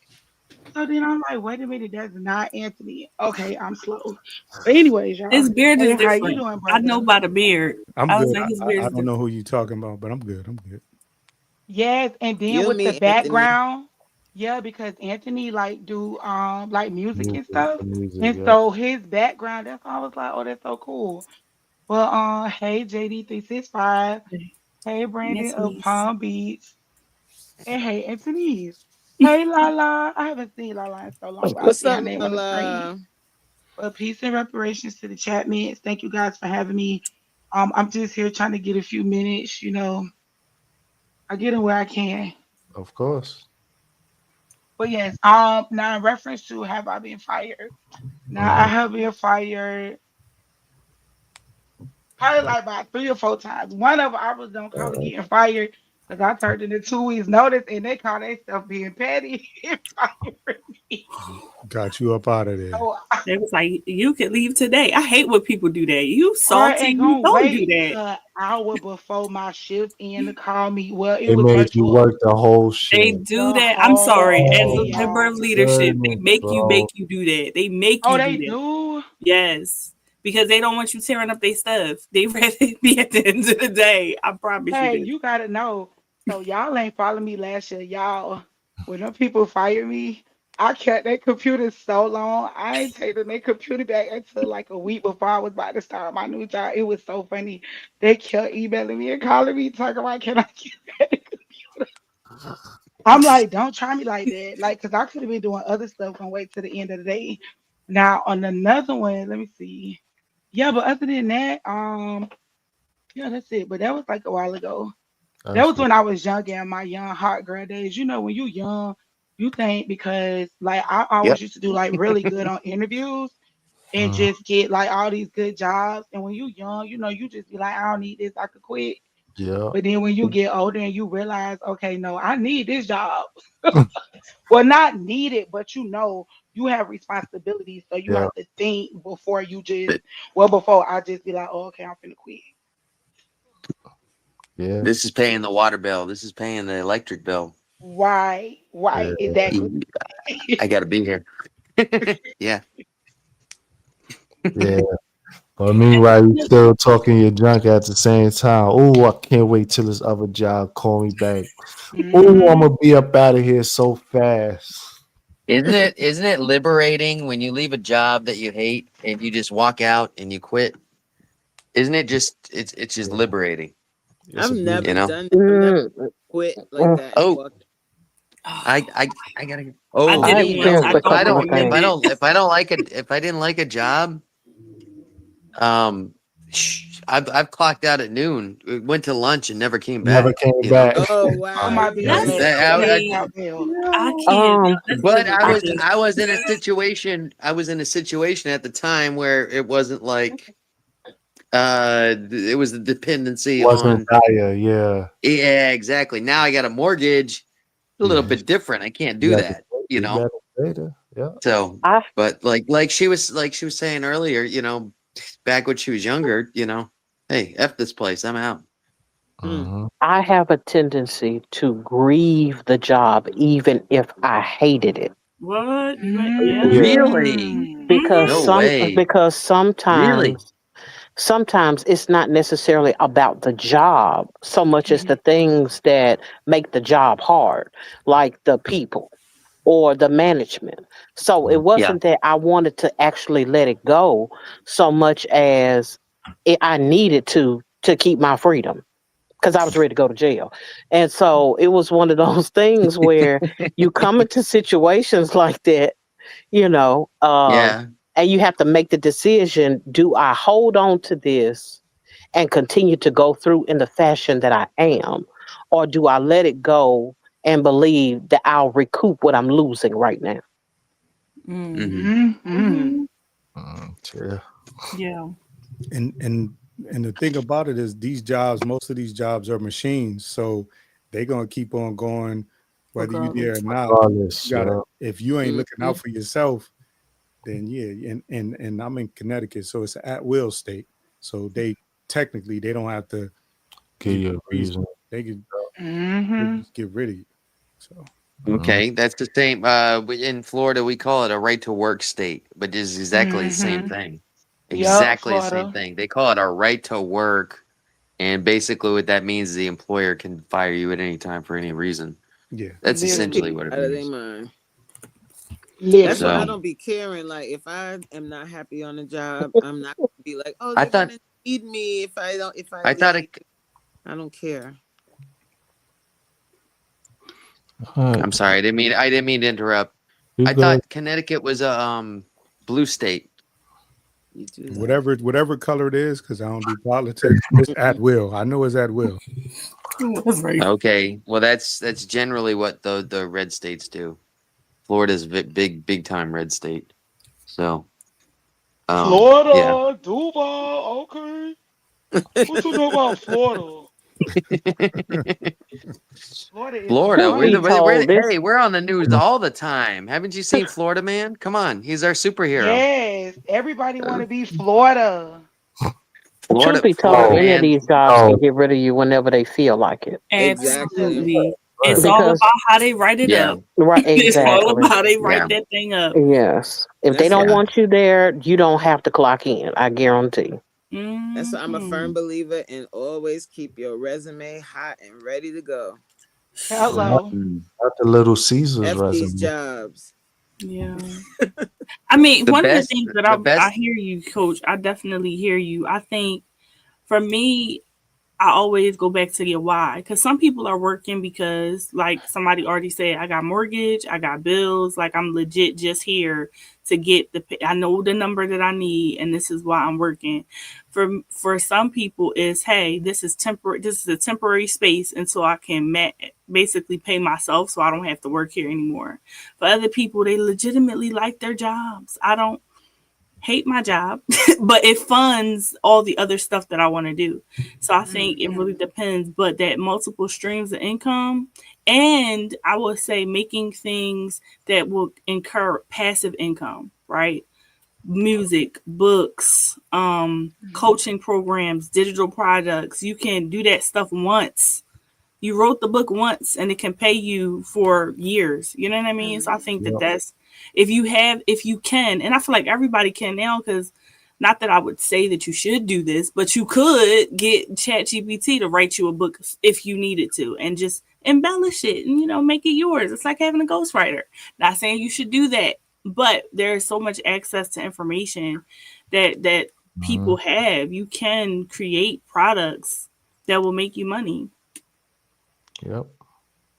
H: So then I'm like, wait a minute, that's not Anthony. Okay, I'm slow. But anyways, y'all,
F: His beard
H: hey,
F: is
H: how you
F: different.
H: doing,
F: I know
H: brother?
F: by the beard.
A: I'm
F: I was
A: good.
F: like, his beard
A: I
F: is
A: don't know
F: different.
A: who you talking about, but I'm good. I'm good.
H: Yes, and then
E: You
H: with the
E: me, Anthony.
H: background, yeah, because Anthony like do like music and
B: Music,
H: stuff.
B: the music,
H: And
B: yeah.
H: so his background, that's why I was like, oh, that's so cool. Well, hey JD365, hey Brandon of
F: Anthony's.
H: Palm Beach, and hey Anthony. Hey Lala. I haven't seen Lala in so long, but I
E: What's
H: see her
E: up,
H: name on the screen.
E: Lala?
H: Well, peace and reparations to the chat mates. Thank you guys for having me. I'm just here trying to get a few minutes, I get in where I can.
B: Of course.
H: But yes, now in reference to have I been fired? Now I
B: Mhm.
H: have been fired probably like about 3 or 4 times. One of them I was gonna call it getting fired because I turned in a 2 weeks notice and they call that stuff being petty and firing me.
A: Got you up out of there.
H: So
F: They was like, you could leave today. I hate when people do that. You
H: or
F: salty.
H: ain't
F: You
H: gonna
F: don't do
H: wait
F: that.
H: an hour before my shift in to call me. Well, it
B: They
H: was
B: made you
H: virtual
B: work the whole
F: They
B: shit.
F: do
H: the
F: that. I'm sorry.
H: whole
F: As
H: day,
B: Oh
F: a
B: my
F: member
H: y'all.
F: of leadership,
B: goodness,
F: make
B: bro.
F: you do that. They make
H: Oh,
F: you do
H: they
F: that.
H: do?
F: Yes. Because they don't want you tearing up their stuff. They rather be at the end of the day. I promise you
H: Hey,
F: this.
H: you gotta know. So y'all ain't follow me last year. Y'all, when them people fired me, I kept their computer so long. I ain't taking their computer back until like a week before I was about to start my new job. It was so funny. They kept emailing me and calling me, talking about, can I get back the computer? I'm like, don't try me like that. Like, cause I could have been doing other stuff and wait till the end of the day. Now on another one, let me see. Yeah, but other than that, yeah, that's it. But that was like a while ago. That
B: That's
H: was
B: what.
H: when I was young in my young hot girl days. When you young, you think because like I always
G: Yep.
H: used to do like really good on interviews and
B: Mhm.
H: just get like all these good jobs. And when you young, you just be like, I don't need this, I could quit.
B: Yeah.
H: But then when you get older and you realize, okay, no, I need this job. Well, not need it, but you have responsibilities, so you
B: Yeah.
H: have to think before you just
G: Th-
H: before I just be like, oh, okay, I'm finna quit.
B: Yeah.
G: This is paying the water bill. This is paying the electric bill.
H: Why?
B: Yeah.
H: Why? Exactly.
G: I got to be here. Yeah.
B: Yeah. But meanwhile, you still talking your junk at the same time. Oh, I can't wait till this other job call me back. Oh, I'm
H: hmm
B: gonna be up out of here so fast.
G: Isn't it liberating when you leave a job that you hate and you just walk out and you quit? Isn't it just it's just
B: Yeah.
G: liberating,
B: It's
E: I've
B: a
E: never
G: you
B: beautiful.
G: know?
E: done that. I've never
C: Mm,
E: quit like
C: mm.
E: that and
G: Oh,
E: walked.
G: I
F: Oh,
G: I I gotta
F: I
G: oh
F: did
C: I
F: it
G: me
F: once.
G: no.
C: experienced
F: I
C: a
G: If I
F: don't
C: couple of
G: don't
F: recommend
C: things.
F: it.
G: if I didn't like a job, um I've clocked out at noon, went to lunch and never came
B: Never
G: back,
B: came
G: you know?
B: back.
E: Oh
H: Oh
E: wow,
H: my
E: you
H: bill
E: know
F: That's
H: had
E: that.
H: so
G: I,
H: many
F: okay.
H: top bills.
F: I
B: Yeah.
F: can't.
C: Um,
F: That's
G: but
F: liberating.
G: I was in a situation at the time where it wasn't like it was the dependency
B: Wasn't
G: on.
B: dire. Yeah.
G: Yeah, exactly. Now I got a mortgage, a little
B: Yeah.
G: bit different. I can't
B: You
G: do
B: got to
G: that, you
B: you
G: know.
B: got to later. Yeah.
G: So,
C: I
G: but like she was saying earlier, back when she was younger, hey, F this place, I'm out.
E: Mm.
B: Hmm.
C: I have a tendency to grieve the job even if I hated it.
F: What? Yeah.
G: Really?
C: because
G: No
C: some
G: way.
C: because
G: Really?
C: sometimes it's not necessarily about the job so much as the things that make the job hard, like the people or the management. So it
G: Yeah.
C: wasn't that I wanted to actually let it go so much as I needed to keep my freedom because I was ready to go to jail. And so it was one of those things where you come into situations like that, you know,
G: Yeah.
C: and you have to make the decision, do I hold on to this and continue to go through in the fashion that I am, or do I let it go and believe that I'll recoup what I'm losing right now?
G: Hmm.
B: Yeah.
F: Yeah.
A: And the thing about it is these jobs, most of these jobs are machines, so they're gonna keep on going whether you're there or
F: Regardless.
A: not.
B: Regardless,
A: You gotta
B: yeah.
A: if you ain't looking
E: Hmm.
A: out for yourself, then yeah, and I'm in Connecticut, so it's an at will state. So they don't have to
B: Give
A: give you
B: you a
A: a reason.
B: reason.
A: They can just get rid of you. So
G: Okay, that's the same. In Florida, we call it a right to work state, but it is exactly the same thing.
H: Yup,
G: Exactly the same
H: Florida.
G: thing. They call it a right to work, and basically, what that means is the employer can fire you at any time for any reason.
A: yeah.
G: That's
H: Literally.
G: essentially what it
E: Out of their
G: means.
E: mind. That's why I
G: So
H: Literally.
E: don't be caring. Like if I am not happy on the job, I'm not gonna be like, oh,
G: I
E: they're
G: thought
E: gonna need me if I don't if I
G: I thought
E: leave.
G: it.
E: I don't care.
G: I'm sorry. I didn't mean to interrupt.
B: You
G: I
B: good?
G: thought Connecticut was a blue state.
E: You do that.
A: Whatever color it is, because I don't do politics, it's at will. I know it's at will.
F: That's right.
G: Okay, well that's generally what the red states do. Florida's big time red state. So yeah.
H: Florida, Dubai, okay. What you know about Florida? Florida is a
G: Florida,
C: Truth
G: we're
C: be
G: the
H: funny.
C: told, this
G: hey, we're on the news all the time. Haven't you seen Florida Man? Come on, he's our superhero.
H: Yes, everybody want
G: Uh,
H: to be Florida.
C: truth
G: Florida
C: be
G: Florida
C: told,
B: No,
C: any of
G: Man.
C: these jobs can
B: no.
C: get rid of you whenever they feel like it.
E: Exactly.
F: Absolutely.
B: Right.
F: It's all
C: Because
F: about how they write it
G: Yeah,
F: up.
C: right,
F: It's all
C: exactly.
F: about how they
G: yeah,
F: write that thing up.
C: Yes. If they
E: That's
C: don't
E: why
G: yeah.
C: want you there, you don't have to clock in. I guarantee.
E: that's why I'm a
F: Hmm.
E: firm believer in always keep your resume hot and ready to go.
B: Not,
H: Hello.
G: Mm.
B: not the Little Caesars
E: F these
B: resume.
E: jobs.
F: Yeah. I mean,
G: The
F: one of the
G: best
F: things that
G: the
F: I
G: best
F: hear you, coach, I definitely hear you. I think for me, I always go back to your why because some people are working because, like somebody already said, I got mortgage, I got bills, like I'm legit just here to get I know the number that I need, and this is why I'm working. For some people, is hey, this is temporary. This is a temporary space until I can basically pay myself, so I don't have to work here anymore. For other people, they legitimately like their jobs. I don't hate my job, but it funds all the other stuff that I want to do. So I think it really depends, but that multiple streams of income and I would say making things that will incur passive income, right? Music, books, coaching programs, digital products. You can do that stuff once. You wrote the book once and it can pay you for years. You know what I mean? So I think that
B: Yep.
F: that's if you can, and I feel like everybody can now because not that I would say that you should do this, but you could get ChatGPT to write you a book if you needed to and just embellish it and make it yours. It's like having a ghostwriter. Not saying you should do that, but there's so much access to information that people
B: Mhm.
F: have. You can create products that will make you money.
B: Yep.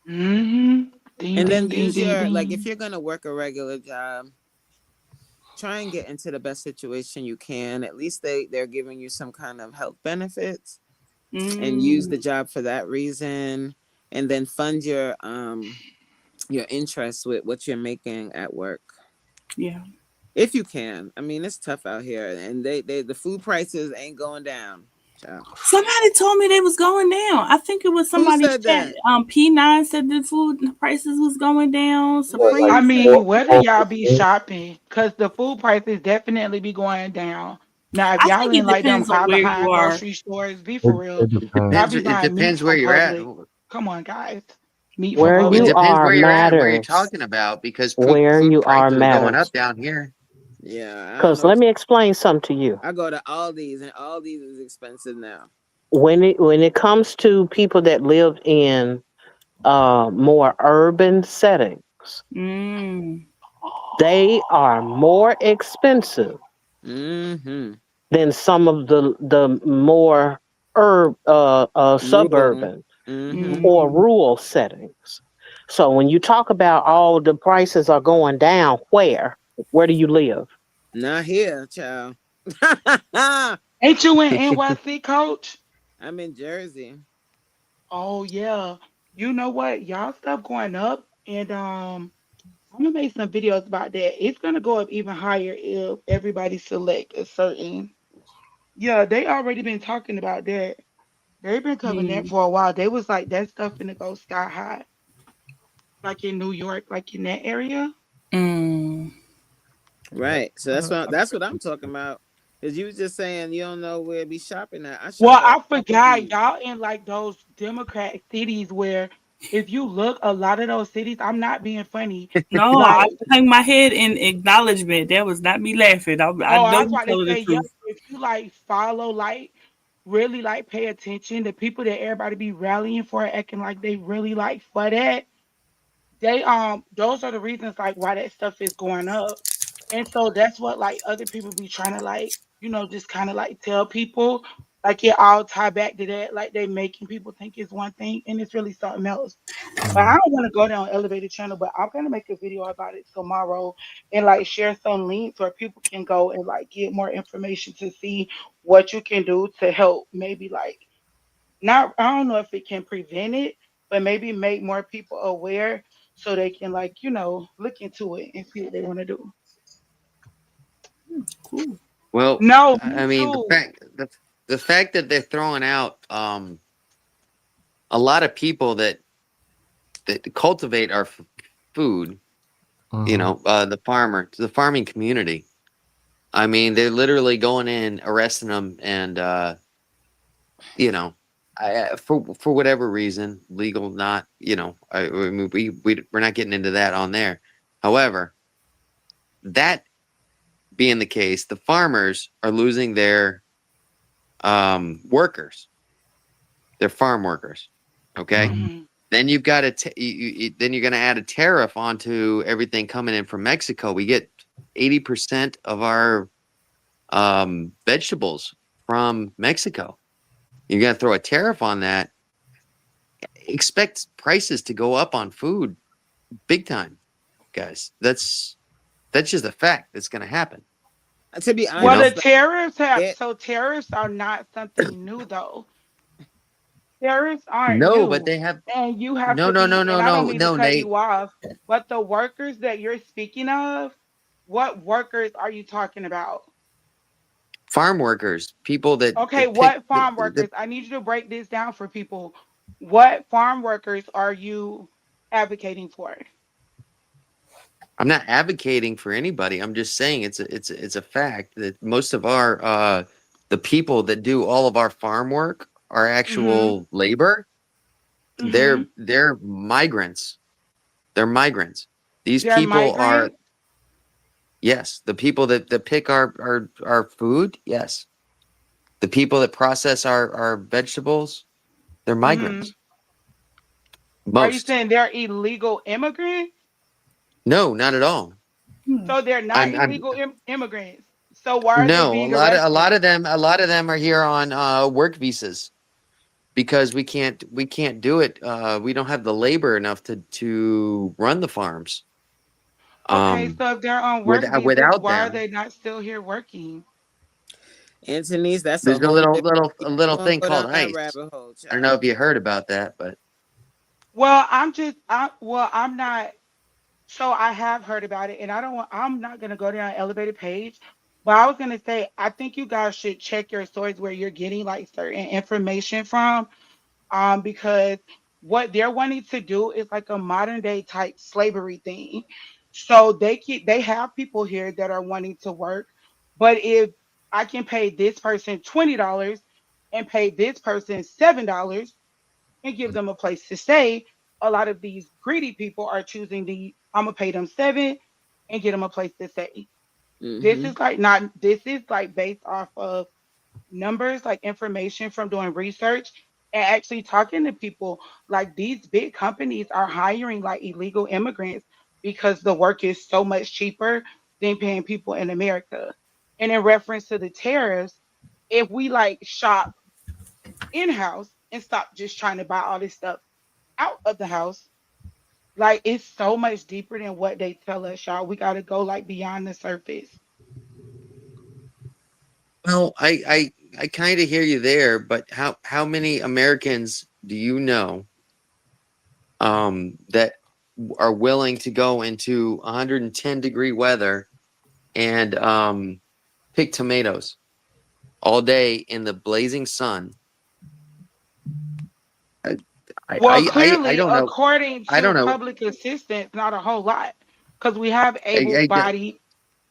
H: Mm-hmm. Ding,
E: And then
H: ding, ding,
E: use
H: ding,
E: your like if
H: ding.
E: you're gonna work a regular job, try and get into the best situation you can. At least they're giving you some kind of health benefits and use the
F: Mm,
E: job for that reason and then fund your interests with what you're making at work.
F: yeah.
E: If you can. I mean, it's tough out here and they the food prices ain't going down. Child.
F: Somebody told me they was going down. I think it was
E: Who
F: somebody's
E: said
F: chat.
E: that?
F: P9 said the food prices was going down.
B: Yeah, like
H: I
F: Supreme said,
H: mean, where do y'all be
B: 4%.
H: shopping? Because the food prices definitely be going down. Now, if
F: I
H: y'all
F: think
H: in
F: it
H: like them
F: depends on
H: high
F: where you
H: behind
F: are.
H: grocery stores, be
B: It,
H: for real.
B: it
G: it
H: Y'all
B: depends.
G: depends
H: be
G: it
H: buying meat
G: depends where
H: from
G: you're at.
H: Publix. Come on, guys. Meat from
C: Where
G: It
C: you
H: others.
G: depends
C: are
G: where you're at and where you're
C: matters.
G: talking about because
C: Where
G: food
C: you are
G: prices are going up
C: matters.
G: down here.
E: Yeah, I don't
C: Because
E: know.
C: let me explain something to you.
E: I go to Aldi's and Aldi's is expensive now.
C: When it comes to people that live in more urban settings,
F: Mm.
C: they are more expensive
E: Mm-hmm.
C: than some of the more
E: Rural.
C: suburban
E: Mm-hmm.
C: or
F: Mm.
C: rural settings. So when you talk about all the prices are going down, where do you live?
E: Not here, child.
H: Ain't you in NYC, coach?
E: I'm in Jersey.
H: Oh yeah. You know what? Y'all stuff going up and I'm gonna make some videos about that. It's gonna go up even higher if everybody select a certain. Yeah, they already been talking about that. They've been covering that
F: Mm.
H: for a while. They was like that stuff finna go sky high, like in New York, like in that area.
F: Mm.
A: Yep.
E: Right. So that's what I'm talking about. Cause you was just saying you don't know where to be shopping at. I shop
H: Well,
E: at
H: I forgot
E: Applebee's.
H: y'all in like those Democrat cities where if you look a lot of those cities, I'm not being funny.
F: No, I
H: Like,
F: hang my head in acknowledgement. That was not me laughing. I
H: oh,
F: know
H: I was
F: you
H: about to
F: telling the
H: say, yeah,
F: truth.
H: if you like follow, like really like pay attention, the people that everybody be rallying for, acting like they really like for that, they those are the reasons like why that stuff is going up. And so that's what like other people be trying to like, just kind of like tell people. Like it all tie back to that. Like they making people think it's one thing and it's really something else. But I don't want to go down elevated channel, but I'm gonna make a video about it tomorrow and like share some links where people can go and like get more information to see what you can do to help maybe like not I don't know if it can prevent it, but maybe make more people aware so they can like, look into it and see what they want to do.
F: Cool.
G: Well,
H: No, me
G: I mean
H: too.
G: the fact that they're throwing out a lot of people that cultivate our food,
B: Mhm.
G: the farming community. I mean, they're literally going in, arresting them, and you know, for whatever reason, legal, not, I mean, we're not getting into that on there. However, that being the case, the farmers are losing their workers, their farm workers. Okay,
B: Mhm.
H: Hmm.
G: then you've got to then you're going to add a tariff onto everything coming in from Mexico. We get 80% of our vegetables from Mexico. You're going to throw a tariff on that. Expect prices to go up on food big time, guys. That's just a fact that's going to happen.
E: To be
G: You
H: Well,
G: know,
H: the
E: honest, though,
H: tariffs have
E: it
H: so tariffs are not something new though. Tariffs aren't
G: no, but
H: new.
G: they have
H: And you have
G: no,
H: to
G: no,
H: be,
G: no,
H: and
G: no,
H: I don't
G: no,
H: mean to
G: no,
H: cut
G: Nate.
H: you off, but the workers that you're speaking of, what workers are you talking about?
G: Farm workers, people
H: Okay,
G: that pick
H: what farm workers? I need you to break this down for people. What farm workers are you advocating for?
G: I'm not advocating for anybody. I'm just saying it's a fact that most of our the people that do all of our farm work, our
H: Mm-hmm.
G: actual labor,
H: Mm-hmm.
G: they're migrants. They're migrants. These
H: They're
G: people are,
H: migrants.
G: yes, the people that pick our food, yes. The people that process our vegetables, they're
H: Mm-hmm.
G: migrants.
H: Are you
G: Most.
H: saying they're illegal immigrants?
G: No, not at all.
F: Hmm.
H: So they're not
G: I'm
H: illegal immigrants. So why are they
G: no,
H: being
G: a lot
H: arrested?
G: of them are here on work visas because we can't do it. We don't have the labor enough to run the farms.
H: Okay,
G: Um,
H: so if they're on work visas,
G: without
H: why are
G: them,
H: they not still here working?
E: Anthony's, that's a
G: there's a
E: whole different.
G: a little
E: Won't
G: thing
E: go
G: called
E: down that
G: ICE.
E: rabbit hole,
G: I don't know
E: child.
G: if you heard about that, but
H: I'm not. So I have heard about it, and I'm not gonna go down an elevated page, but I was gonna say I think you guys should check your source where you're getting like certain information from, because what they're wanting to do is like a modern day type slavery thing. So they have people here that are wanting to work, but if I can pay this person $20 and pay this person $7 and give them a place to stay, a lot of these greedy people are choosing the I'm gonna pay them 7 and get them a place to stay. This
E: Mm-hmm.
H: is like not this is like based off of numbers, like information from doing research and actually talking to people. Like these big companies are hiring like illegal immigrants because the work is so much cheaper than paying people in America. And in reference to the tariffs, if we like shop in house and stop just trying to buy all this stuff out of the house, like it's so much deeper than what they tell us, y'all. We got to go like beyond the surface.
G: Well, I kind of hear you there, but how many Americans do you know that are willing to go into 110-degree weather and pick tomatoes all day in the blazing sun? I
H: Well,
G: I
H: clearly,
G: don't know.
H: according
G: I
H: to
G: don't know.
H: public assistance, not a whole lot, because we have
G: I don't-
H: able-bodied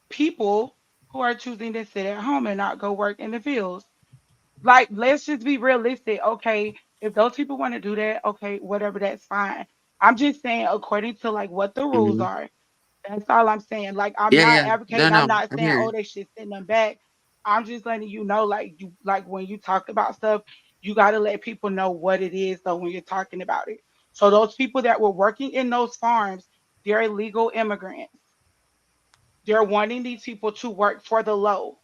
H: people who are choosing to sit at home and not go work in the fields. Like, let's just be realistic. Okay, if those people want to do that, okay, whatever, that's fine. I'm just saying, according to like what the rules
G: Mhm.
H: are, that's all I'm saying. Like, I'm
G: Yeah,
H: not
G: yeah. No,
H: advocating. I'm
G: no.
H: not
G: I
H: saying,
G: hear
H: oh,
G: you.
H: they should send them back. I'm just letting you know, like you, like when you talk about stuff, you got to let people know what it is, though, when you're talking about it. So those people that were working in those farms, they're illegal immigrants. They're wanting these people to work for the low.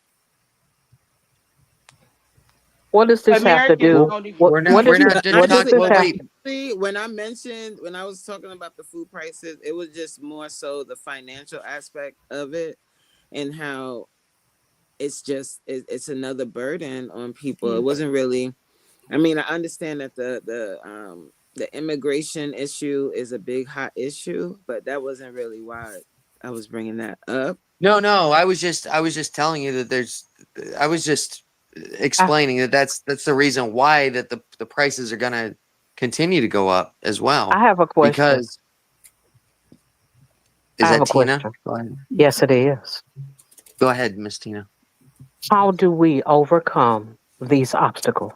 C: What does this have to
H: Americans
C: do?
B: Well,
H: don't even.
C: What what
G: We're
C: does
G: not
C: this
E: But
G: just
C: what does
G: talking.
E: actually,
C: this
G: Well,
E: but
C: have
G: wait.
C: to
E: actually, when I was talking about the food prices, it was just more so the financial aspect of it and how it's another burden on people. It
H: Mm.
E: wasn't really. I mean, I understand that the immigration issue is a big hot issue, but that wasn't really why I was bringing that up.
G: No, no. I was just telling you that there's. I was just
C: I,
G: explaining that that's the reason why that the prices are gonna continue to go up as
C: I
G: well.
C: have a question.
G: Because
C: I
G: is
C: have
G: that
C: a
G: Tina?
C: question.
G: Go ahead.
C: Yes, it is.
G: Go ahead, Miss Tina.
C: How do we overcome these obstacles?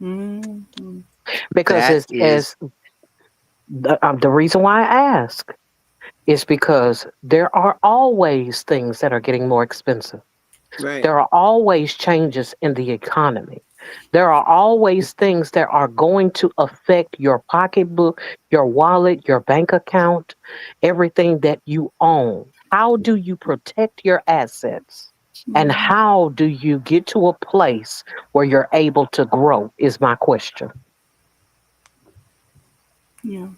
F: Mm-hmm.
C: Because
G: That
C: it's
G: is
C: as the reason why I ask is because there are always things that are getting more expensive.
E: Right.
C: There are always changes in the economy. There are always things that are going to affect your pocketbook, your wallet, your bank account, everything that you own. How do you protect your assets? And
F: Mm-hmm.
C: how do you get to a place where you're able to grow? Is my question.
F: Yeah.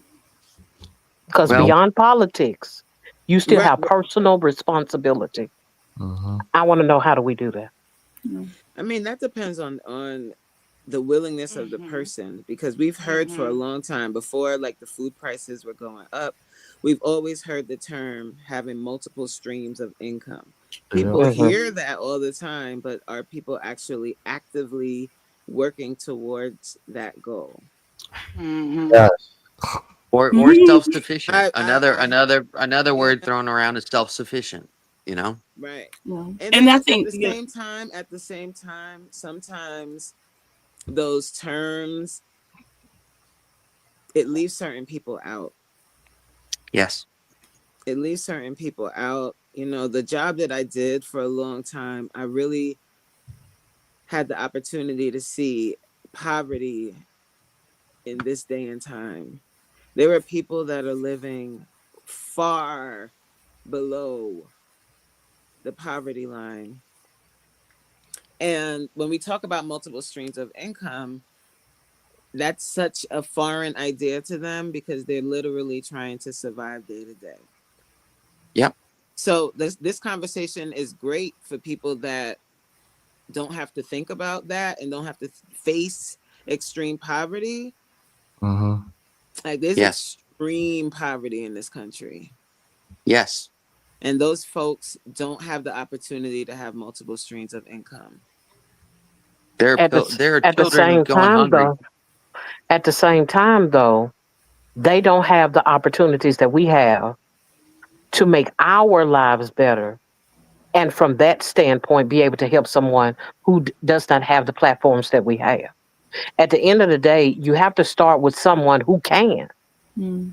C: Because
G: well.
C: beyond politics, you still
E: Right.
C: have personal responsibility.
B: mhm.
C: I want to know, how do we do that?
F: Yeah.
E: I mean, that depends on the willingness of the
H: Mhm.
E: person because we've heard for a
H: Mhm.
E: long time before like the food prices were going up, we've always heard the term having multiple streams of income.
B: Yeah.
E: People
C: Hmm.
E: hear that all the time, but are people actually actively working towards that goal?
H: Mhm.
B: Yes.
G: Or self-sufficient.
E: I
G: Another
E: yeah,
G: word thrown around is self-sufficient, you know?
E: right.
F: Yeah.
E: And
F: And
E: then
F: I
E: at
F: think,
E: the
F: yeah.
E: same time, sometimes those terms it leaves certain people out.
G: Yes.
E: It leaves certain people out. You know, the job that I did for a long time, I really had the opportunity to see poverty in this day and time. There are people that are living far below the poverty line. And when we talk about multiple streams of income, that's such a foreign idea to them because they're literally trying to survive day to day.
G: Yep.
E: So this conversation is great for people that don't have to think about that and don't have to face extreme poverty.
B: Mhm.
E: Like there's
G: Yes.
E: extreme poverty in this country.
G: Yes.
E: And those folks don't have the opportunity to have multiple streams of income.
G: There are
C: At the
G: children
C: same
G: going
C: time,
G: hungry.
C: though, they don't have the opportunities that we have to make our lives better. And from that standpoint, be able to help someone who does not have the platforms that we have. At the end of the day, you have to start with someone who can.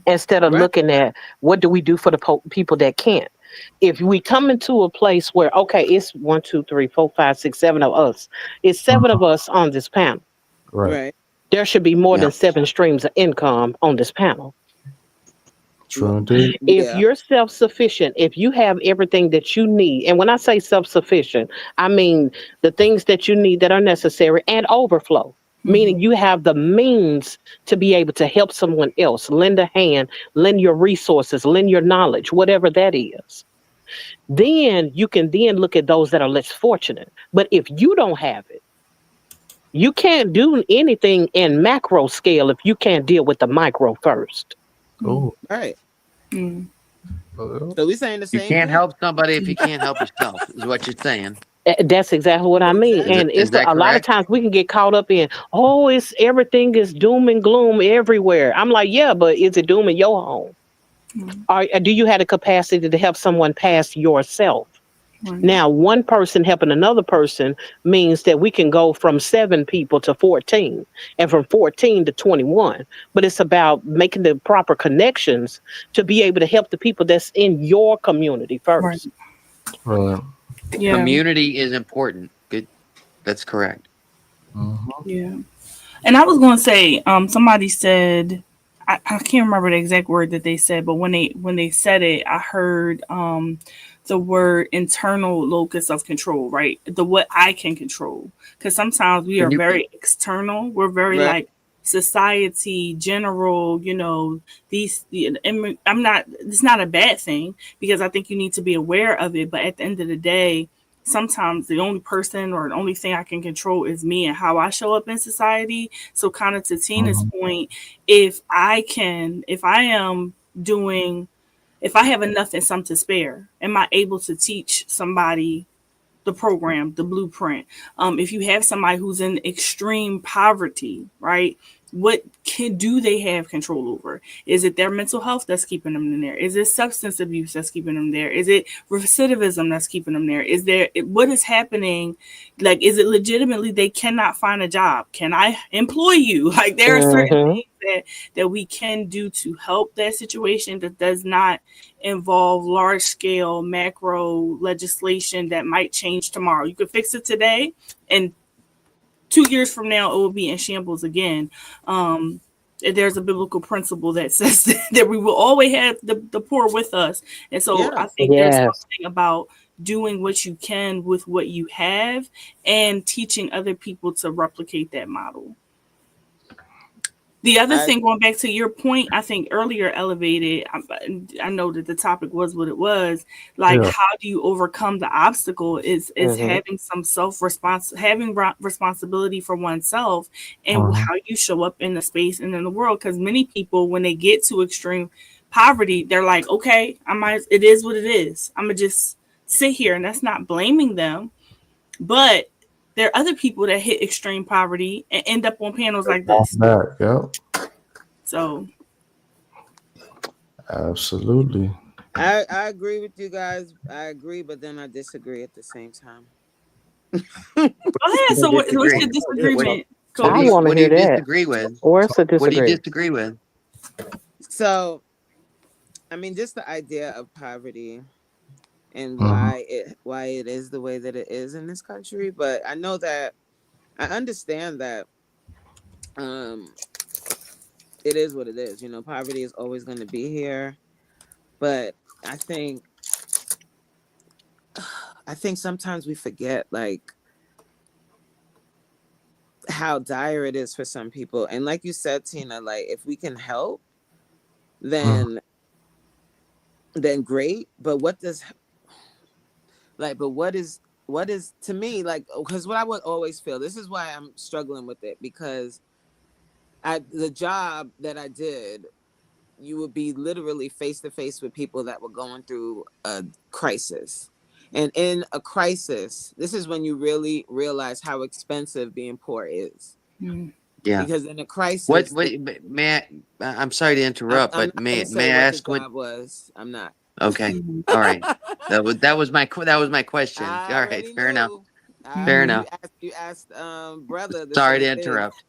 C: instead of
E: Right.
C: looking at what do we do for the people that can't. If we come into a place where, okay, it's 1, 2, 3, 4, 5, 6, 7 of us, it's 7 of us on this panel.
B: Right.
E: Right.
C: There should be more
G: Yeah.
C: than 7 streams of income on this panel.
B: True indeed.
C: If
E: Yeah.
C: you're self-sufficient, if you have everything that you need, and when I say self-sufficient, I mean the things that you need that are necessary and overflow, meaning you have the means to be able to help someone else, lend a hand, lend your resources, lend your knowledge, whatever that is. Then you can then look at those that are less fortunate. But if you don't have it, you can't do anything in macro scale if you can't deal with the micro first.
B: Oh.
E: Right.
F: Mm.
E: So we saying the
G: You
E: same
G: can't
E: thing.
G: help somebody if you can't help yourself, is what you're saying.
C: That's exactly what I mean.
E: Exactly.
C: And
G: Is
C: it's
G: that
C: a lot of
G: correct?
C: times we can get caught up in, oh, it's everything is doom and gloom everywhere. I'm like, yeah, but is it doom in your home? Or do you have the capacity to help someone past yourself? Now, one person helping another person means that we can go from 7 people to 14 and from 14 to 21. But it's about making the proper connections to be able to help the people that's in your community first.
B: Right.
F: Yeah.
G: Community is important. Good. That's correct.
F: Yeah. And I was going to say, somebody said, I can't remember the exact word that they said, but when they said it, I heard the word internal locus of control, right? The what I can control, because sometimes we
G: Can
F: are
G: you?
F: very external. We're very
E: Right.
F: like society, general. I'm not. It's not a bad thing because I think you need to be aware of it. But at the end of the day, sometimes the only person or the only thing I can control is me and how I show up in society. So kind of to Tina's point, if I am doing, if I have enough and some to spare, am I able to teach somebody the program, the blueprint? If you have somebody who's in extreme poverty, right? What do they have control over? Is it their mental health that's keeping them in there? Is it substance abuse that's keeping them there? Is it recidivism that's keeping them there? Is there what is happening? Like, is it legitimately they cannot find a job? Can I employ you? Like, there are certain things that we can do to help that situation that does not involve large scale macro legislation that might change tomorrow. You could fix it today, and 2 years from now it will be in shambles again. There's a biblical principle that says that we will always have the poor with us, and so
E: Yeah.
F: I think there's
C: Yes.
F: something about doing what you can with what you have and teaching other people to replicate that model. The other thing, going back to your point, I think earlier elevated, I know that the topic was what it was. Like,
B: Yeah.
F: how do you overcome the obstacle? Is having some having responsibility for oneself and how you show up in the space and in the world. Because many people, when they get to extreme poverty, they're like, okay, it is what it is. I'm gonna just sit here, and that's not blaming them, but there are other people that hit extreme poverty and end up on panels like this.
B: Yep.
F: So,
B: Absolutely.
E: I agree with you guys. I agree, but then I disagree at the same time.
F: go ahead. So, what's your
G: Disagree.
F: disagreement,
C: I
F: Cody?
C: want to
G: What do
C: hear
G: you
C: that.
G: disagree with?
C: Where's the
G: What do you
C: disagreement?
G: disagree with?
E: So, I mean, just the idea of poverty and why it is the way that it is in this country. But I know that I understand that it is what it is. You know, poverty is always going to be here. But I think sometimes we forget like how dire it is for some people. And like you said, Tina, like if we can help, then great. But what is to me, like, because what I would always feel, this is why I'm struggling with it, because the job that I did, you would be literally face to face with people that were going through a crisis. And in a crisis, this is when you really realize how expensive being poor is.
G: Yeah.
E: Because in a crisis,
G: I'm sorry to interrupt,
E: I'm
G: but
E: not
G: may
E: gonna say
G: I
E: what the
G: ask what?
E: job was. I'm not.
G: Okay. All right. That was my question.
E: I
G: All right.
E: already
G: Fair enough.
E: knew.
G: Fair enough.
E: You asked brother the
G: Sorry to
E: same thing.
G: interrupt.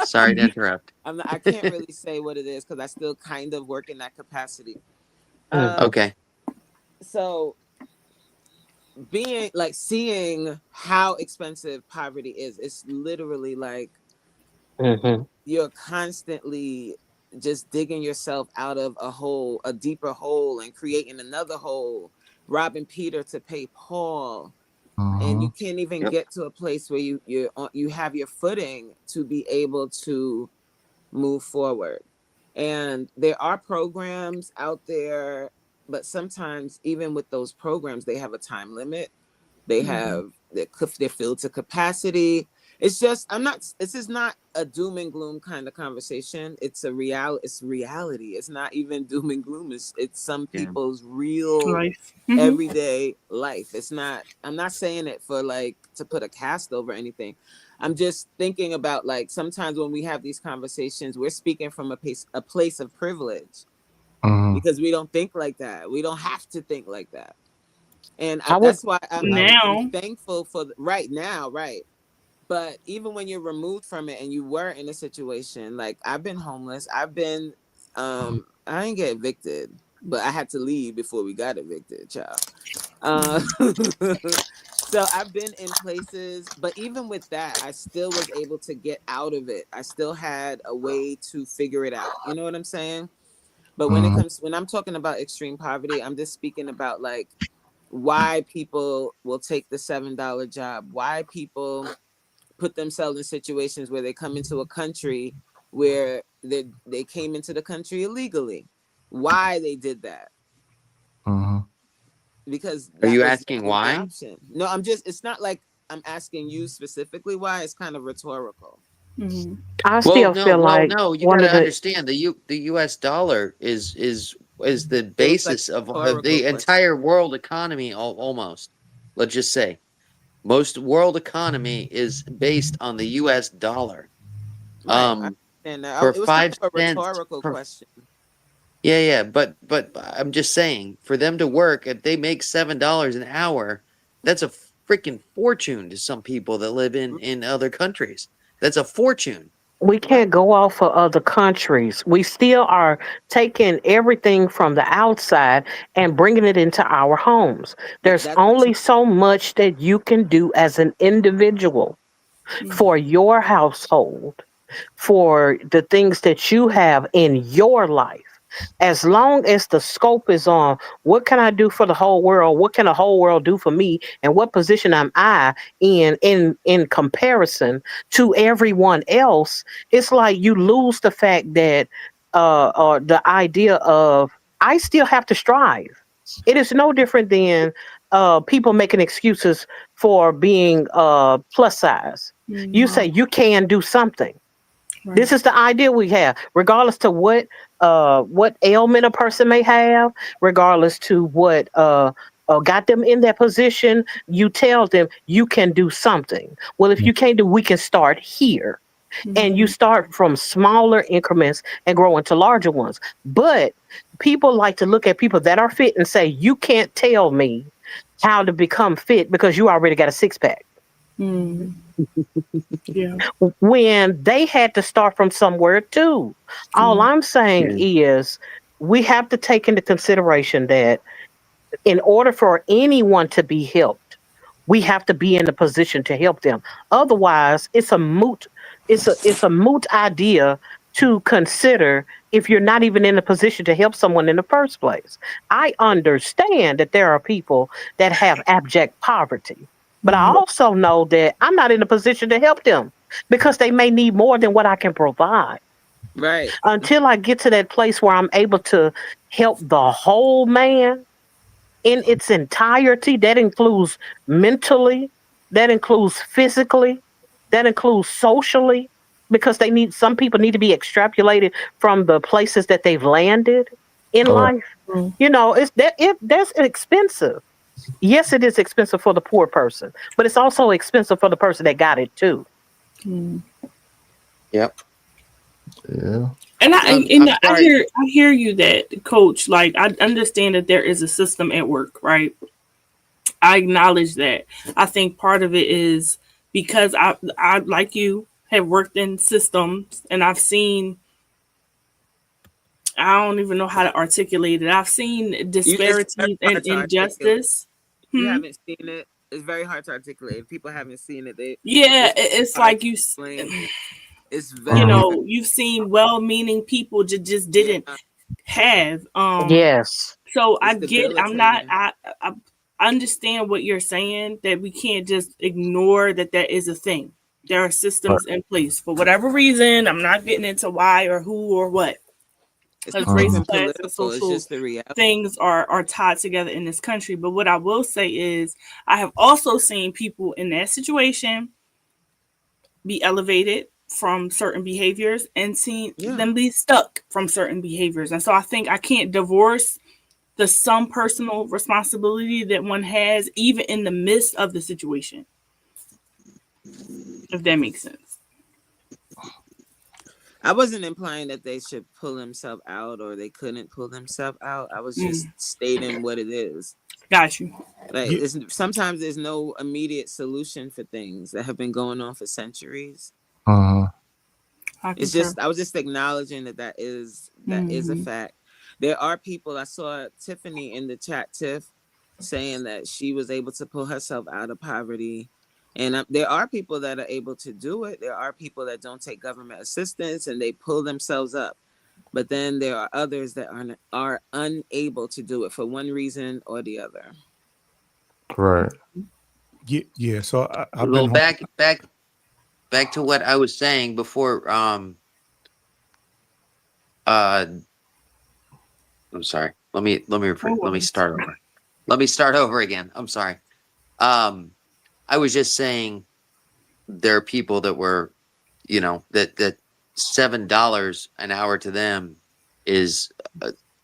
G: Sorry to interrupt.
E: I can't really say what it is because I still kind of work in that capacity.
G: Okay.
E: So being like seeing how expensive poverty is, it's literally like you're constantly just digging yourself out of a hole, a deeper hole, and creating another hole, robbing Peter to pay Paul. And you can't even get to a place where you have your footing to be able to move forward. And there are programs out there, but sometimes even with those programs, they have a time limit. They have they're filled to capacity. It's just this is not a doom and gloom kind of conversation. It's reality. It's not even doom and gloom. It's some people's real
F: life.
E: everyday life. It's not, I'm not saying it for like to put a cast over anything. I'm just thinking about like sometimes when we have these conversations, we're speaking from a place of privilege because we don't think like that. We don't have to think like that. And that's why I'm thankful for right now, right? But even when you're removed from it and you were in a situation, like I've been homeless, I've been, I didn't get evicted, but I had to leave before we got evicted, child. So I've been in places, but even with that, I still was able to get out of it. I still had a way to figure it out. You know what I'm saying? But when I'm talking about extreme poverty, I'm just speaking about like why people will take the $7 job, why people put themselves in situations where they come into a country where they came into the country illegally, why they did that. Because
G: are you asking why?
E: Option. No, it's not like I'm asking you specifically why. It's kind of rhetorical.
C: I still feel like
G: no, you gotta understand the US dollar is the basis of the entire world economy almost. Let's just say most world economy is based on the US dollar.
E: Right, and
G: for
E: it was
G: 5
E: kind of a
G: cents
E: rhetorical question.
G: Yeah, but I'm just saying, for them to work, if they make $7 an hour, that's a freaking fortune to some people that live in other countries. That's a fortune.
C: We can't go off of other countries. We still are taking everything from the outside and bringing it into our homes. There's only so much that you can do as an individual for your household, for the things that you have in your life. As long as the scope is on what can I do for the whole world, what can the whole world do for me, and what position am I in comparison to everyone else, it's like you lose the fact that or the idea of I still have to strive. It is no different than people making excuses for being plus size. You say you can do something. Right. This is the idea we have, regardless to what ailment a person may have, regardless to what got them in that position. You tell them you can do something. Well, if you can't do, we can start here, and you start from smaller increments and grow into larger ones. But people like to look at people that are fit and say, you can't tell me how to become fit because you already got a six pack. Yeah. When they had to start from somewhere too. All I'm saying is we have to take into consideration that in order for anyone to be helped, we have to be in a position to help them. Otherwise, it's a moot idea to consider if you're not even in a position to help someone in the first place. I understand that there are people that have abject poverty. But I also know that I'm not in a position to help them because they may need more than what I can provide.
E: Right.
C: Until I get to that place where I'm able to help the whole man in its entirety, that includes mentally, that includes physically, that includes socially, because some people need to be extrapolated from the places that they've landed in life. You know, that's expensive. Yes, it is expensive for the poor person, but it's also expensive for the person that got it too.
G: Yep.
B: Yeah.
F: And I hear you that, Coach. Like, I understand that there is a system at work, right? I acknowledge that. I think part of it is because I like you, have worked in systems, and I've seen, I don't even know how to articulate it. I've seen
E: It's very
F: disparities and
E: hard to articulate.
F: injustice.
E: You haven't seen it. It's very hard to articulate. If people haven't seen it,
F: Yeah,
E: it's
F: it's
E: hard
F: like
E: to explain. It's
F: you
E: very, very,
F: know, you've seen well-meaning people just didn't
E: yeah.
F: have.
C: Yes.
F: So I
E: It's
F: get, I'm not,
E: debilitating.
F: I understand what you're saying, that we can't just ignore that that is a thing. There are systems in place for whatever reason. I'm not getting into why or who or what,
E: It's
F: because
E: not
F: race,
E: even
F: class, and
E: political. It's
F: social
E: just the reality.
F: things are tied together in this country. But what I will say is, I have also seen people in that situation be elevated from certain behaviors and seen them be stuck from certain behaviors. And so I think I can't divorce the some personal responsibility that one has, even in the midst of the situation, if that makes sense.
E: I wasn't implying that they should pull themselves out or they couldn't pull themselves out. I was just stating what it is.
F: Got you.
E: Like, sometimes there's no immediate solution for things that have been going on for centuries. It's just, I was just acknowledging that is a fact. There are people, I saw Tiffany in the chat, Tiff, saying that she was able to pull herself out of poverty. And there are people that are able to do it. There are people that don't take government assistance and they pull themselves up. But then there are others that are unable to do it for one reason or the other.
B: Right.
A: Yeah. So I've
G: Well,
A: been
G: back to what I was saying before. I'm sorry. Let me start over. Let me start over again. I'm sorry. I was just saying there are people that were, that $7 an hour to them is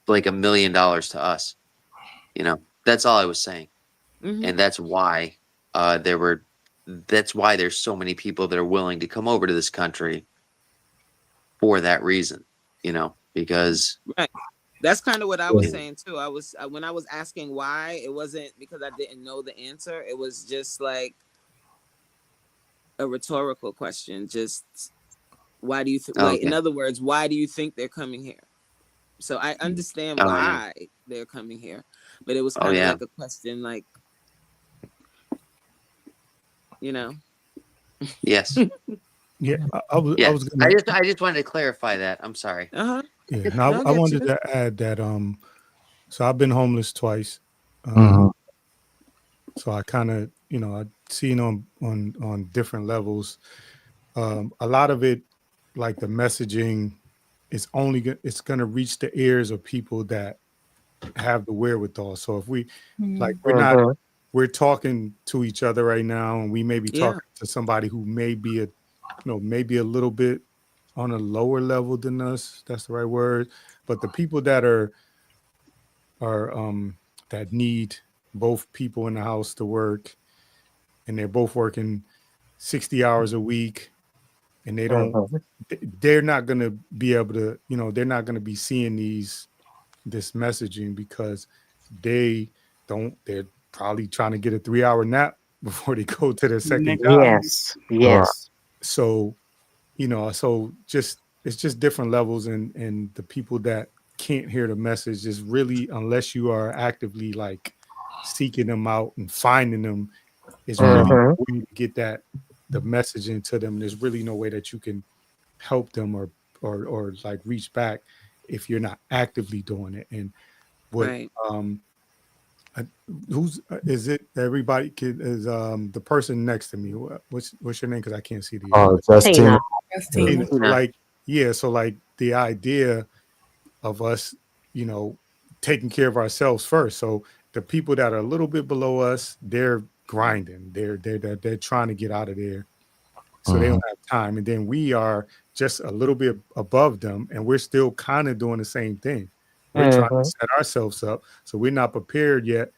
G: like $1 million to us. That's all I was saying. And that's why that's why there's so many people that are willing to come over to this country for that reason, because
E: right. That's kind of what I was saying too. When I was asking why, it wasn't because I didn't know the answer. It was just like a rhetorical question. Just why do you like, in other words, why do you think they're coming here? So I understand why they're coming here, but it was kind of like a question, like,
G: Yes.
A: Yeah, I was gonna,
G: I just wanted to clarify that. I'm sorry.
A: Yeah, now I wanted to add that so I've been homeless twice. So I kind of, I've seen on different levels. A lot of it, like the messaging, is it's gonna reach the ears of people that have the wherewithal. So if we we're talking to each other right now, and we may be talking to somebody who may be maybe a little bit on a lower level than us. That's the right word. But the people that are that need both people in the house to work, and they're both working 60 hours a week, and they're not going to be able to, they're not going to be seeing this messaging because they're probably trying to get a 3-hour nap before they go to their second job.
C: Yes.
A: So, so it's just different levels, and the people that can't hear the message is really, unless you are actively like seeking them out and finding them, is really no way to get the message into them. There's really no way that you can help them or like reach back if you're not actively doing it. And what is it? Everybody is the person next to me. What's your name? Because I can't see the.
B: That's Tina.
A: Like, yeah. So like the idea of us, taking care of ourselves first. So the people that are a little bit below us, they're grinding. They're trying to get out of there, so they don't have time. And then we are just a little bit above them, and we're still kind of doing the same thing. We're trying to set ourselves up, so we're not prepared yet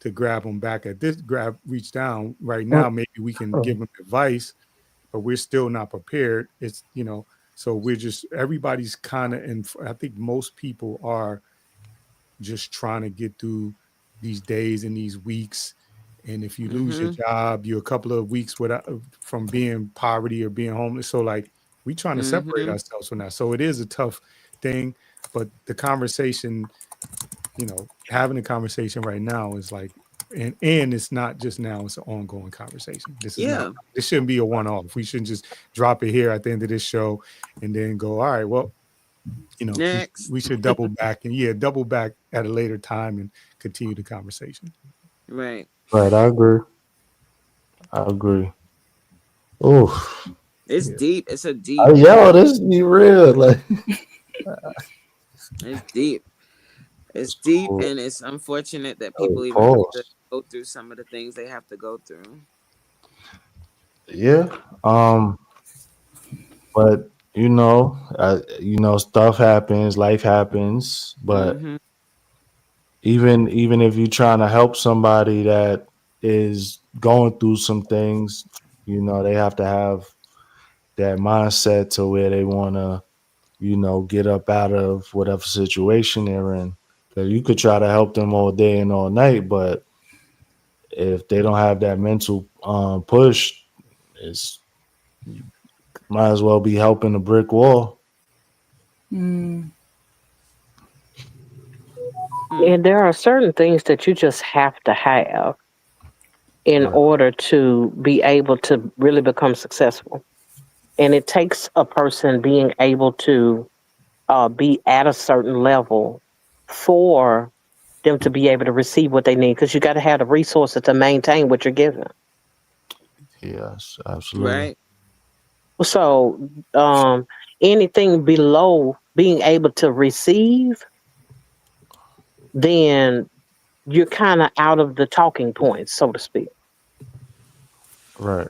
A: to grab them back at this reach down right now. Maybe we can give them advice, but we're still not prepared. It's, so we're just, everybody's kind of, and I think most people are just trying to get through these days and these weeks And if you lose your job, you're a couple of weeks without from being poverty or being homeless. So like we trying to separate ourselves from that. So it is a tough thing, but the conversation, having a conversation right now is like, and it's not just now, it's an ongoing conversation. This shouldn't be a one-off. We shouldn't just drop it here at the end of this show and then go, all right, well,
E: next.
A: we should double back double back at a later time and continue the conversation.
E: Right.
B: Right. I agree. Oh,
E: it's deep. It's a deep.
B: This be real. Like,
E: it's deep. It's deep, and it's unfortunate that people even have to go through some of the things they have to go through.
B: Yeah. But stuff happens, life happens. But even if you're trying to help somebody that is going through some things, they have to have that mindset to where they want to, get up out of whatever situation they're in. Because you could try to help them all day and all night, but if they don't have that mental push, you might as well be helping a brick wall.
C: And there are certain things that you just have to have in order to be able to really become successful. And it takes a person being able to be at a certain level for them to be able to receive what they need, because you got to have the resources to maintain what you're given.
B: Yes, absolutely.
E: Right.
C: So anything below being able to receive, then you're kind of out of the talking points, so to speak.
B: Right.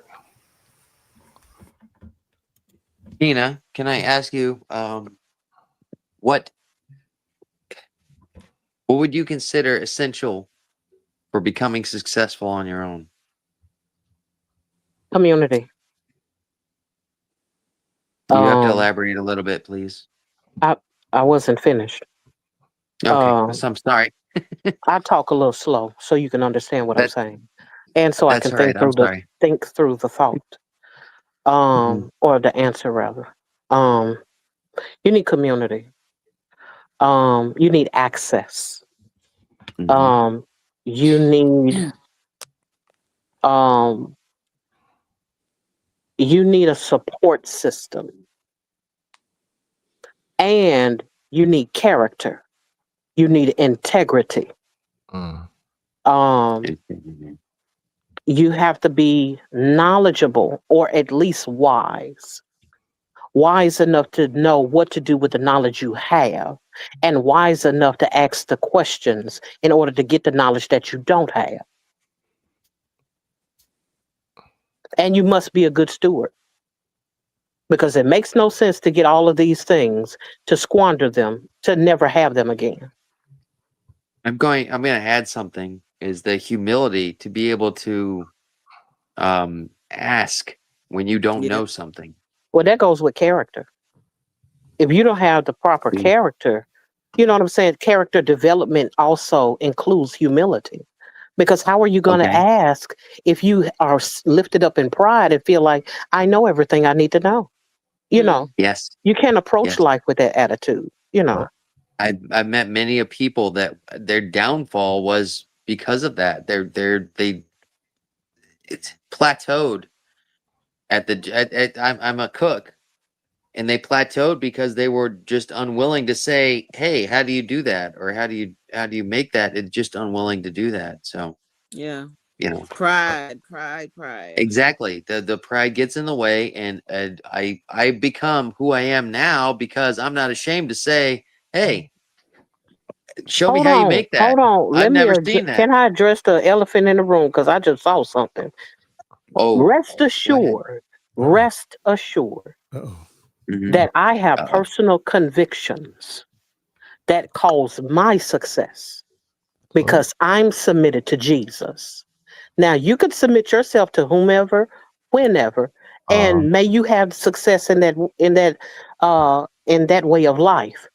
G: Tina, can I ask you, what would you consider essential for becoming successful on your own?
C: Community.
G: You have to elaborate a little bit, please.
C: I wasn't finished.
G: Okay, so I'm sorry.
C: I talk a little slow so you can understand what I'm saying, and so I can think through the thought, or the answer rather. You need community. You need access. You need a support system, and you need character. You need integrity. You have to be knowledgeable, or at least wise enough to know what to do with the knowledge you have, and wise enough to ask the questions in order to get the knowledge that you don't have. And you must be a good steward, because it makes no sense to get all of these things, to squander them, to never have them again.
G: I'm going to add something, is the humility to be able to ask when you don't know something.
C: Well, that goes with character. If you don't have the proper character, you know what I'm saying? Character development also includes humility. Because how are you going to ask if you are lifted up in pride and feel like, I know everything I need to know?
G: Yes.
C: You can't approach life with that attitude,
G: I've met many of people that their downfall was because of that. It's plateaued I'm a cook, and they plateaued because they were just unwilling to say, hey, how do you do that? Or how do you make that? It's just unwilling to do that. So pride. Exactly. The pride gets in the way, and I become who I am now because I'm not ashamed to say, hey, show me how you make that.
C: Hold on.
G: I've never seen that.
C: Can I address the elephant in the room? Because I just saw something. Rest assured that I have personal convictions that cause my success, because I'm submitted to Jesus. Now, you could submit yourself to whomever, whenever, and may you have success in that way of life.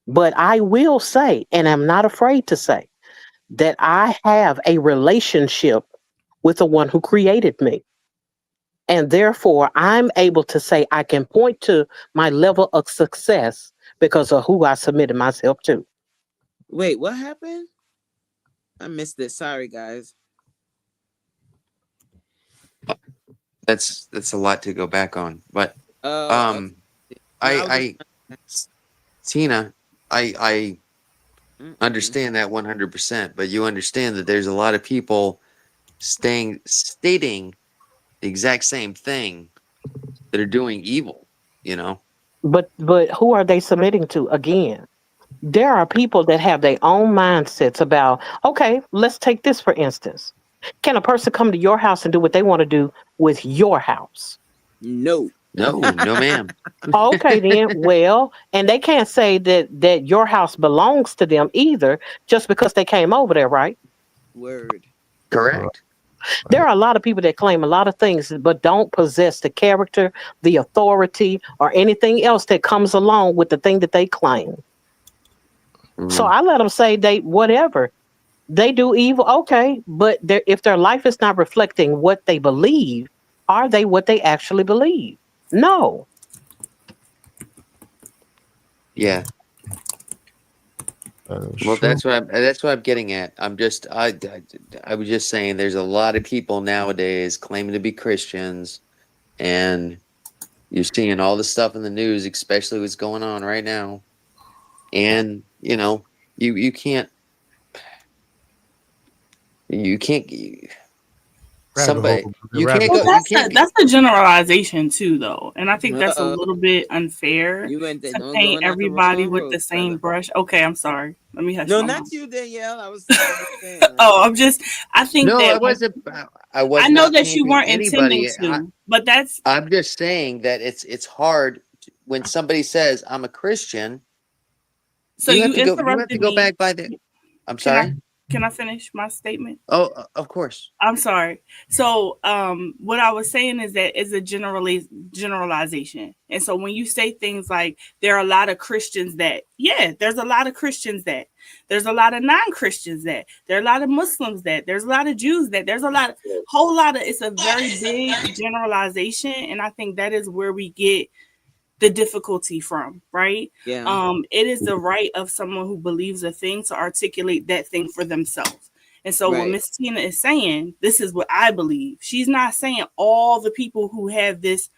C: But I will say, and I'm not afraid to say, that I have a relationship with the one who created me. And therefore, I'm able to say I can point to my level of success because of who I submitted myself to.
E: Wait, what happened? I missed it. Sorry, guys.
G: That's a lot to go back on. But
E: Oh, okay. No,
G: I Tina, I
E: Mm-mm.
G: understand that 100%, but you understand that there's a lot of people stating the exact same thing that are doing evil, you know?
C: But who are they submitting to again? There are people that have their own mindsets about, okay, let's take this for instance. Can a person come to your house and do what they want to do with your house?
E: No.
G: No, ma'am.
C: Okay, then. Well, and they can't say that your house belongs to them either, just because they came over there, right?
E: Word.
G: Correct.
C: There are a lot of people that claim a lot of things, but don't possess the character, the authority, or anything else that comes along with the thing that they claim. So
G: Mhm.
C: I let them say they whatever they do evil, okay, but if their life is not reflecting what they believe, are they what they actually believe? No.
G: Yeah. Well,
B: True.
G: that's what I'm getting at. I was just saying there's a lot of people nowadays claiming to be Christians, and you're seeing all the stuff in the news, especially what's going on right now. And you can't
B: Rabbit
G: somebody
B: hole.
G: you
B: Rabbit
G: can't
F: Well,
G: go
B: hole.
G: you can't
F: that's a generalization too, though, and I think that's a
E: Uh-oh.
F: little bit unfair
E: You went
F: to
E: no
F: paint
E: going out the
F: everybody
E: wrong
F: with the
E: road,
F: same
E: brother.
F: brush. Okay, I'm sorry. Let me hush
E: No,
F: my
E: not
F: mouth.
E: you, Danielle. I was saying.
F: Oh, I think
G: No,
F: that
G: I
F: I
G: was
F: know
G: not
F: that you
G: painting
F: weren't intending
G: anybody.
F: to, but that's
G: I'm just saying that it's hard when somebody says I'm a Christian.
F: so you
G: You have to
F: interrupted
G: go
F: me.
G: back by the. I'm
F: Can I
G: sorry.
F: can I finish my statement?
G: Oh, of course.
F: I'm sorry. So, what I was saying is that it's a generalization. And so when you say things like there are a lot of Christians that, yeah, there's a lot of Christians that, there's a lot of non-Christians that, there are a lot of Muslims that, there's a lot of Jews that, there's a lot of, whole lot of, it's a very big generalization. And I think that is where we get the difficulty from, right?
E: Yeah.
F: It is the right of someone who believes a thing to articulate that thing for themselves. And so what
E: Right.
F: Miss Tina is saying, this is what I believe. She's not saying all the people who have this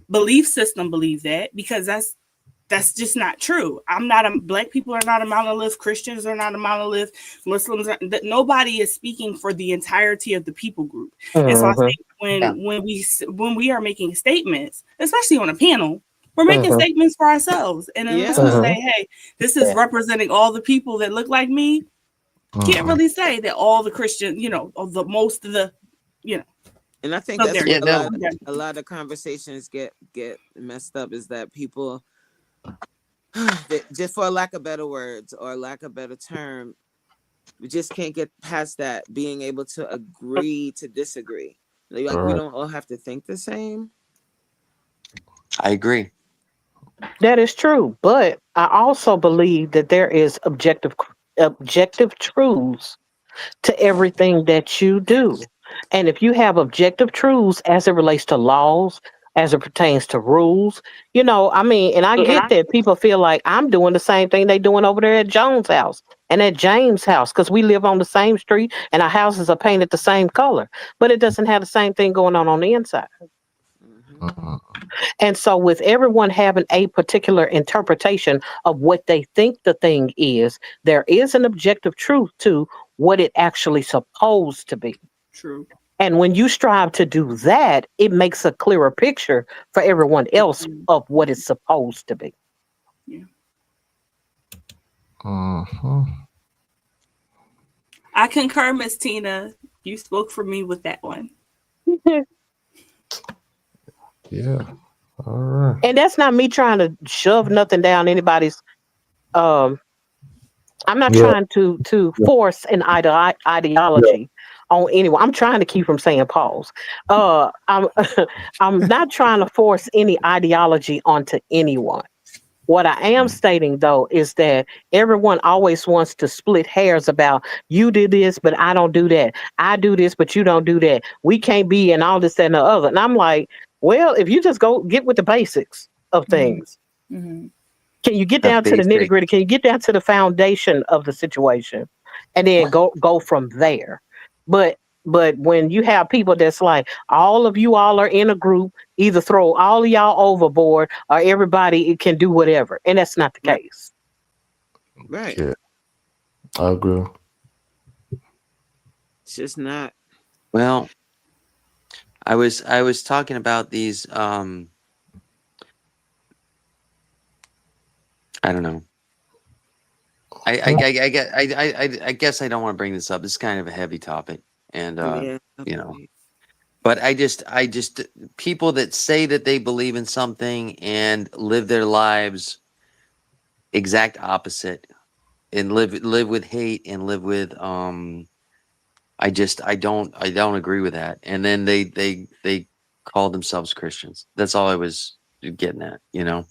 F: belief system believe that, because that's just not true. Black people are not a monolith. Christians are not a monolith. Muslims are, that nobody is speaking for the entirety of the people group. And so I
C: Mhm,
F: think when we are making statements, especially on a panel, we're making
C: mhm,
F: statements for ourselves. And unless we
E: Yeah.
F: say,
C: mhm.
F: hey, this is representing all the people that look like me, can't really say that all the Christians, or the most of the, you know.
E: And I think
F: So
E: that's
F: there
E: where
G: Yeah,
F: you go.
G: no.
F: I'm done.
E: a lot of conversations get messed up, is that people just, for lack of better words or lack of better term, we just can't get past that being able to agree to disagree. Like we
B: Right.
E: don't all have to think the same.
G: I agree.
C: That is true, but I also believe that there is objective truths to everything that you do. And if you have objective truths as it relates to laws, as it pertains to rules, I mean, and I get that people feel like I'm doing the same thing they doing over there at Jones' house and at James' house because we live on the same street and our houses are painted the same color, but it doesn't have the same thing going on the inside.
E: Mm-hmm.
B: Mhm.
C: And so, with everyone having a particular interpretation of what they think the thing is, there is an objective truth to what it actually supposed to be.
F: True.
C: And when you strive to do that, it makes a clearer picture for everyone else of what it's supposed to be.
F: Yeah.
B: Mhm.
F: I concur, Miss Tina. You spoke for me with that one.
B: Yeah. All right.
C: And that's not me trying to shove nothing down anybody's. Um, I'm not
B: Yeah.
C: trying to force an
B: Yeah.
C: ideology on anyone. I'm trying to keep from saying pause. I'm I'm not trying to force any ideology onto anyone. What I am stating though is that everyone always wants to split hairs about you do this, but I don't do that. I do this, but you don't do that. We can't be and all this and the other. And I'm like, well, if you just go get with the basics of
F: Mhm.
C: things,
F: Mhm.
C: can you get
G: The
C: down to the nitty
G: basic.
C: gritty? Can you get down to the foundation of the situation, and then go from there? But but when you have people that's like all of you all are in a group, either throw all of y'all overboard or everybody can do whatever, and that's not the
E: Right.
C: case.
E: Right.
B: Yeah, I agree.
E: It's just not.
G: Well, I was talking about these. I don't know. I guess I don't want to bring this up. It's kind of a heavy topic, and
E: Yeah.
G: you know. But I just people that say that they believe in something and live their lives exact opposite, and live with hate and live with I don't agree with that. And then they call themselves Christians. That's all I was getting at, you know.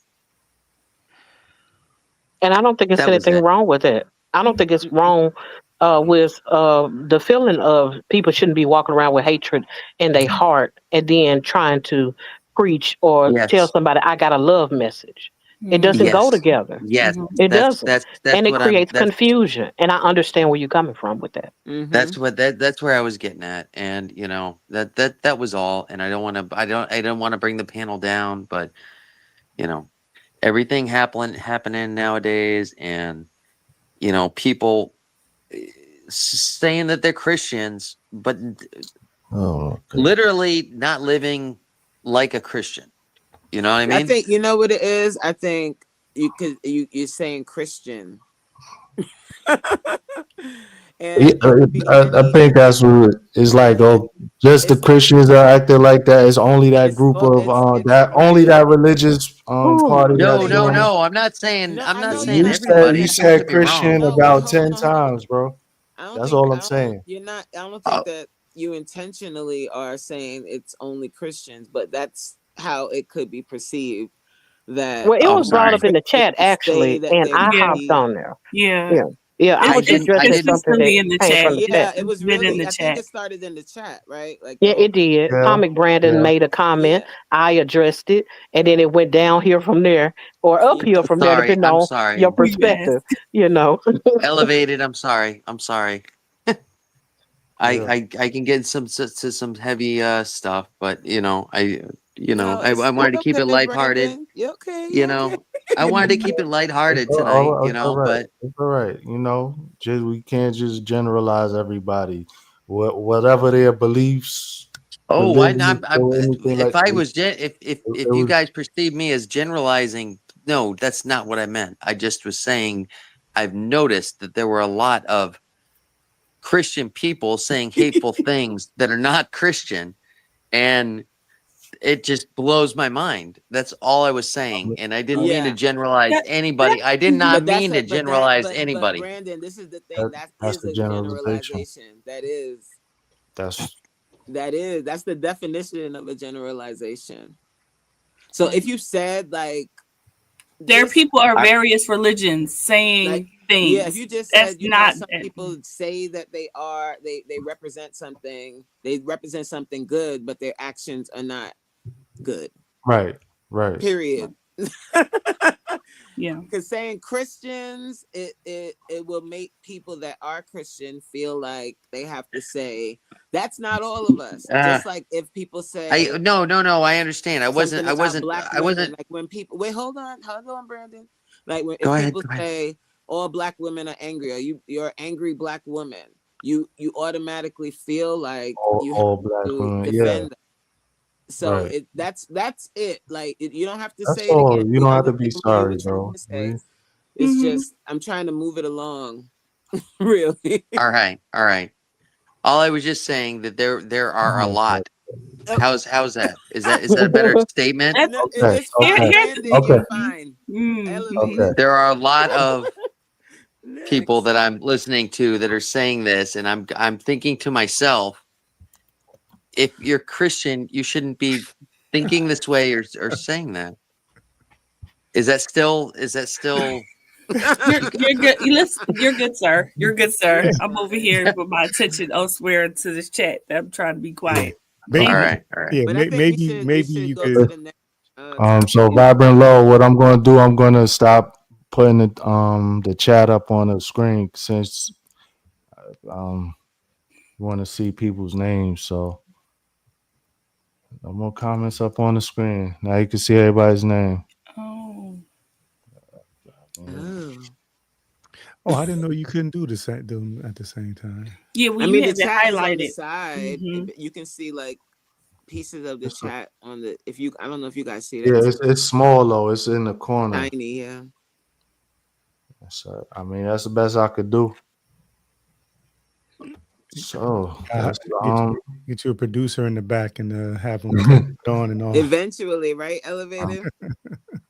C: And I don't think it's
G: That was
C: anything
G: it.
C: wrong with it. I don't think it's wrong with the feeling of people shouldn't be walking around with hatred in their heart and then trying to preach or tell
G: Yes.
C: somebody I got a love message. It
F: Mhm.
C: doesn't go
G: Yes.
C: together.
G: Yes.
F: Mhm.
C: It
G: That's
C: doesn't.
G: that's
C: And
G: that's
C: it
G: what I'm
C: creates
G: that's
C: confusion. And I understand where you're coming from with that.
E: Mm-hmm.
G: that's where I was getting at. And you know, that was all. And I don't want to bring the panel down, but you know, everything happening nowadays, and you know, people saying that they're Christians, but
B: Oh, okay.
G: literally not living like a Christian. You know what I
E: I
G: mean?
E: think you know what it is. I think you're saying Christian,
B: Yeah,
E: and
B: I
E: Christianity
B: think that's what it's like.
E: is
B: Oh, just the
E: it's
B: Christians are acting like that. It's only that
E: it's
B: group of
E: it's
B: that only
E: really
B: that religious
C: Ooh.
B: party
E: I
G: No,
B: that's
E: think
G: no,
B: doing it.
G: no. I'm not saying.
E: no.
G: I'm
E: I
G: not
E: know you're
G: saying
B: You
E: not
B: said
E: saying
B: you
G: everybody. Don't
B: said
G: get me wrong.
B: Christian
E: no, but
B: about
E: hold
B: 10
E: on, hold on.
B: times, bro.
E: I don't
B: That's
E: think
B: all I'm
E: I don't.
B: saying.
E: You're not. I don't
G: Uh,
E: think that you intentionally are saying it's only Christians, but that's how it could be perceived. That
C: Well, it
G: oh,
C: was brought up
G: sorry.
C: in the chat
E: Christians say
C: actually,
E: that
C: and
E: they
C: I
F: Yeah.
C: hopped
E: believe.
C: on there.
F: Yeah.
C: Yeah. Yeah, I
E: I
C: was
F: It's
E: didn't. I
C: addressing
E: didn't.
C: something that
F: consistently in the
C: came
F: chat.
C: from the
E: Yeah,
C: chat.
E: it
F: It's
E: was
F: been in
E: really.
F: the
E: I think
F: chat.
E: it started in the chat, right? Like the
C: Yeah, it
E: whole.
C: did.
B: Yeah,
C: Comic Brandon
B: yeah.
C: made a comment.
E: Yeah.
C: I addressed it, and then it went down here from there, or
E: Yeah.
C: uphill from there,
G: Sorry.
C: depending
G: I'm
C: on your
G: sorry.
F: Yes.
C: perspective. You know.
G: Elevated. I'm sorry. I'm sorry.
B: Yeah.
G: I can get to some heavy stuff, but
E: No,
G: I
E: it's
G: wanted to keep it
E: okay,
G: lighthearted.
E: Brandon. You okay?
G: You
E: You okay?
G: know, I wanted to keep it lighthearted tonight. You
B: It's all
G: know,
B: right.
G: but
B: It's all right. You know, just we can't just generalize everybody. Whatever their beliefs,
G: oh,
B: religion, or anything
G: if
B: like
G: I
B: it,
G: was
B: it
G: if you
B: was
G: guys perceive me as generalizing, no, that's not what I meant. I just was saying I've noticed that there were a lot of Christian people saying hateful things that are not Christian, and it just blows my mind. That's all I was saying, and I didn't mean to
E: Yeah.
G: generalize
F: That
G: anybody. I did not
F: mhm.
E: But that's
G: mean
E: a
G: to
E: but that
G: generalize
E: but
G: anybody.
E: Brandon, this is the thing.
B: that,
E: That
B: that's
E: is
B: the
E: a
B: generalization.
E: generalization.
B: That's
E: That's the definition of a generalization. So if you said like
F: There are
E: just
F: people of
B: I,
F: various religions
E: like
F: saying
E: yeah, if
F: things.
E: you just
F: That's
E: said,
F: not
E: some people say that they represent something, they represent something good, but their actions are not good.
B: right, right.
E: Period.
F: yeah.
E: Because saying Christians, it will make people that are Christian feel like they have to say that's not all of us.
G: Uh,
E: Just like if people
G: I
E: say
G: no. I understand.
E: something about black
G: I
E: women,
G: wasn't.
E: like when people wait, hold on, Brandon. Like when
G: Go
E: if
G: ahead.
E: people
G: Go ahead.
E: say all black women are angry, or you're an angry black woman, you automatically feel like you have
B: All black
E: to
B: women. Yeah,
E: defend them. So
B: right.
E: that's it. Like you don't have to
B: That's
E: say it again.
B: all. You don't
E: I
B: have to
E: was
B: be
E: getting what you were
B: sorry,
E: trying
B: bro.
E: to say. It's
F: hmm
E: just I'm trying to move it along. Really.
G: All right. All right. All I was just saying that there are a
B: Oh,
G: lot.
E: Oh,
G: How's that? Is that a better statement?
F: That's
E: no,
B: okay,
E: it's
F: here.
E: fine,
B: okay,
F: Here's
E: Brandon. You're
B: okay,
E: fine.
F: mm-hmm.
B: okay.
E: Elevated.
G: There are a lot of people
E: Next.
G: that I'm listening to that are saying this, and I'm thinking to myself, if you're Christian, you shouldn't be thinking this way or saying that. Is that still?
F: You're good. You're good, sir. You're good, sir. I'm over here with my attention elsewhere to this chat. I'm trying to be quiet.
A: Maybe,
G: All
F: Thank you.
G: right, all right.
A: yeah,
E: But I think we
A: maybe
E: should
A: you
E: go to
A: could.
E: the next topic.
B: So Vibrant Low, what I'm gonna do, I'm gonna stop putting the chat up on the screen since you want to see people's names. So no more comments up on the screen. Now you can see everybody's name.
F: Oh,
E: Oh.
A: I didn't know you couldn't do them at the same time.
F: yeah. Well,
E: I
F: you
E: mean, the
F: have it
E: chat is on the
F: highlighted.
E: side.
F: Mhm.
E: You can see like pieces of the chat on the. If you, I don't know if you guys see
B: Yeah,
E: that.
B: it's small though. It's in the corner.
E: Tiny, yeah.
B: So I mean, that's the best I could do. So that's
A: Get you a producer in the back and have them turn it on and off.
E: Eventually, right? Elevated.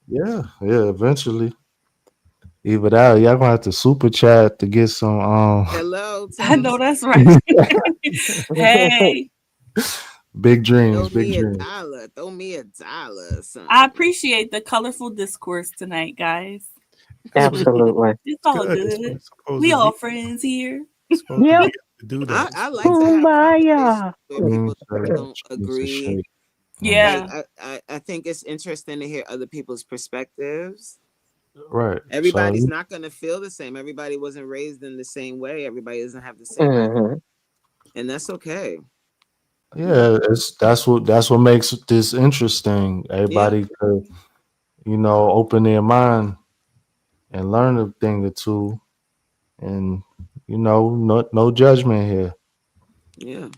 B: yeah. Eventually, either that, or y'all gonna have to super chat to get some
E: Hello.
F: I know that's right. Hey,
B: big dreams.
E: Throw
B: Big
E: me
B: dreams.
E: $1. Throw me $1. Son.
F: I appreciate the colorful discourse tonight, guys.
C: Absolutely.
F: It's all
A: good. It's
F: good.
A: supposed
F: We
A: to
F: all
A: be-
F: friends here.
A: supposed
C: Yep.
A: to be able to do that.
E: I like to have conversations where people don't agree.
F: Yeah.
E: Like, I think it's interesting to hear other people's perspectives.
B: Right.
E: Everybody's
B: So,
E: not going to feel the same. Everybody wasn't raised in the same way. Everybody doesn't have the same, and that's okay.
B: yeah, that's what makes this interesting. Everybody could, open their mind and learn a thing or two, and no judgment here.
E: Yeah.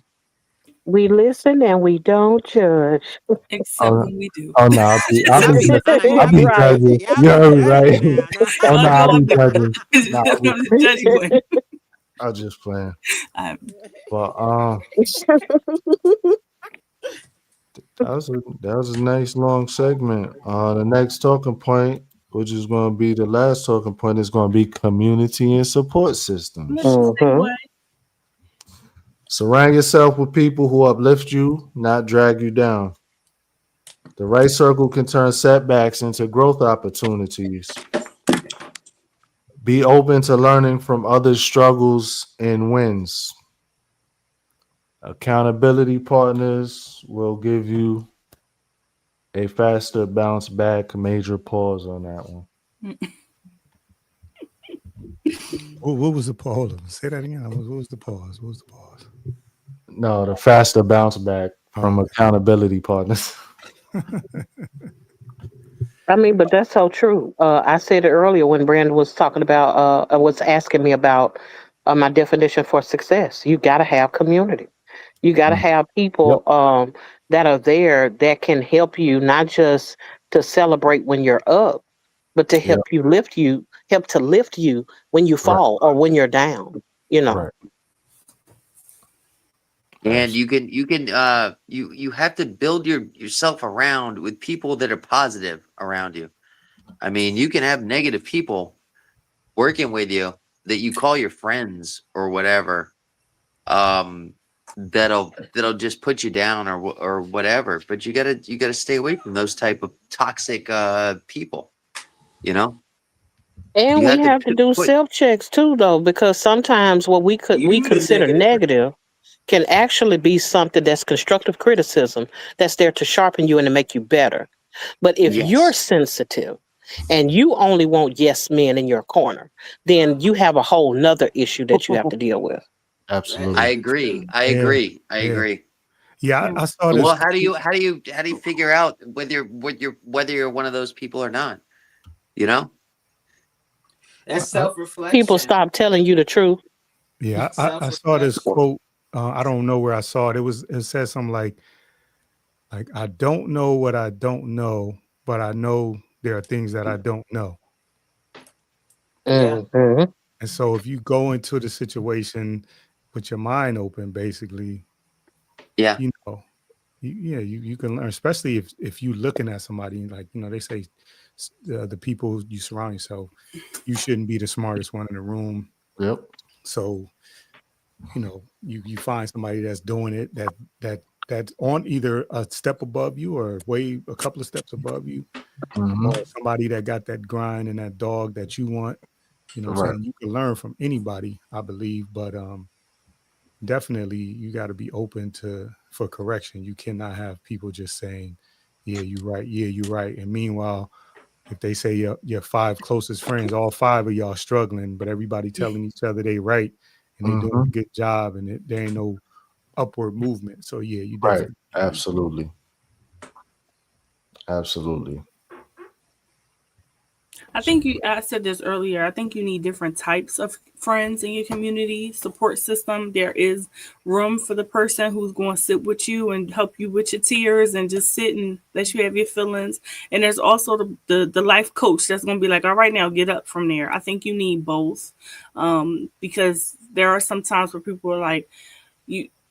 C: We listen and we don't judge.
F: Except when we do.
B: Oh no, I'll
E: Y'all be
C: Right.
B: judging.
E: y'all
B: You're
E: be
B: right.
E: judging now.
B: Oh no, I'll be judging. No,
F: I'm the judgy one.
B: I'm just playing.
F: I'm-
B: But that was a nice long segment. The next talking point, which is going to be the last talking point, is going to be community and support systems.
F: Let's segue.
B: Surround yourself with people who uplift you, not drag you down. The right circle can turn setbacks into growth opportunities. Be open to learning from others' struggles and wins. Accountability partners will give you a faster bounce back. Major pause on that one.
A: What was the pause? Say that again. What was the pause? What was the pause?
B: No, the faster bounce back from accountability partners.
C: I mean, but that's so true. I said it earlier when Brandon was talking about, was asking me about my definition for success. You got to have community. You got to have people that are there that can help you, not just to celebrate when you're up, but to help lift you when you fall or when you're down.
B: Right.
G: And you have to build yourself around with people that are positive around you. I mean, you can have negative people working with you that you call your friends or whatever. That'll just put you down or whatever. But you gotta stay away from those type of toxic people.
C: And we have to do self checks too, though, because sometimes what we consider negative can actually be something that's constructive criticism that's there to sharpen you and to make you better. But if you're sensitive and you only want yes men in your corner, then you have a whole nother issue that you have to deal with.
B: Absolutely.
G: I agree. I agree.
A: Yeah, I saw this.
G: Well, how do you figure out whether you're one of those people or not?
E: That's self-reflection.
C: People stop telling you the truth.
A: Yeah, I saw this quote. I don't know where I saw it. It said something like I don't know what I don't know, but I know there are things that I don't know.
C: Mm-hmm.
A: And so if you go into the situation with your mind open, basically, you can learn, especially if you're looking at somebody like, they say the people you surround yourself, you shouldn't be the smartest one in the room.
B: Yep.
A: So, you find somebody that's doing it that that's on either a step above you or way a couple of steps above you,
B: Mhm.
A: or somebody that got that grind and that dog that you want. You know what I'm
B: Right.
A: saying? You can learn from anybody, I believe, but definitely you got to be open for correction. You cannot have people just saying, "Yeah, you're right. Yeah, you're right." And meanwhile, if they say your 5 closest friends, all 5 of y'all struggling, but everybody telling each other they right and they doing a
B: Mhm.
A: good job, and there ain't no upward movement. So yeah, you
B: Right.
A: definitely.
B: Absolutely. Absolutely.
F: I think I said this earlier. I think you need different types of friends in your community support system. There is room for the person who's going to sit with you and help you with your tears and just sit and let you have your feelings. And there's also the life coach that's going to be like, all right, now get up from there. I think you need both, because there are some times where people are like,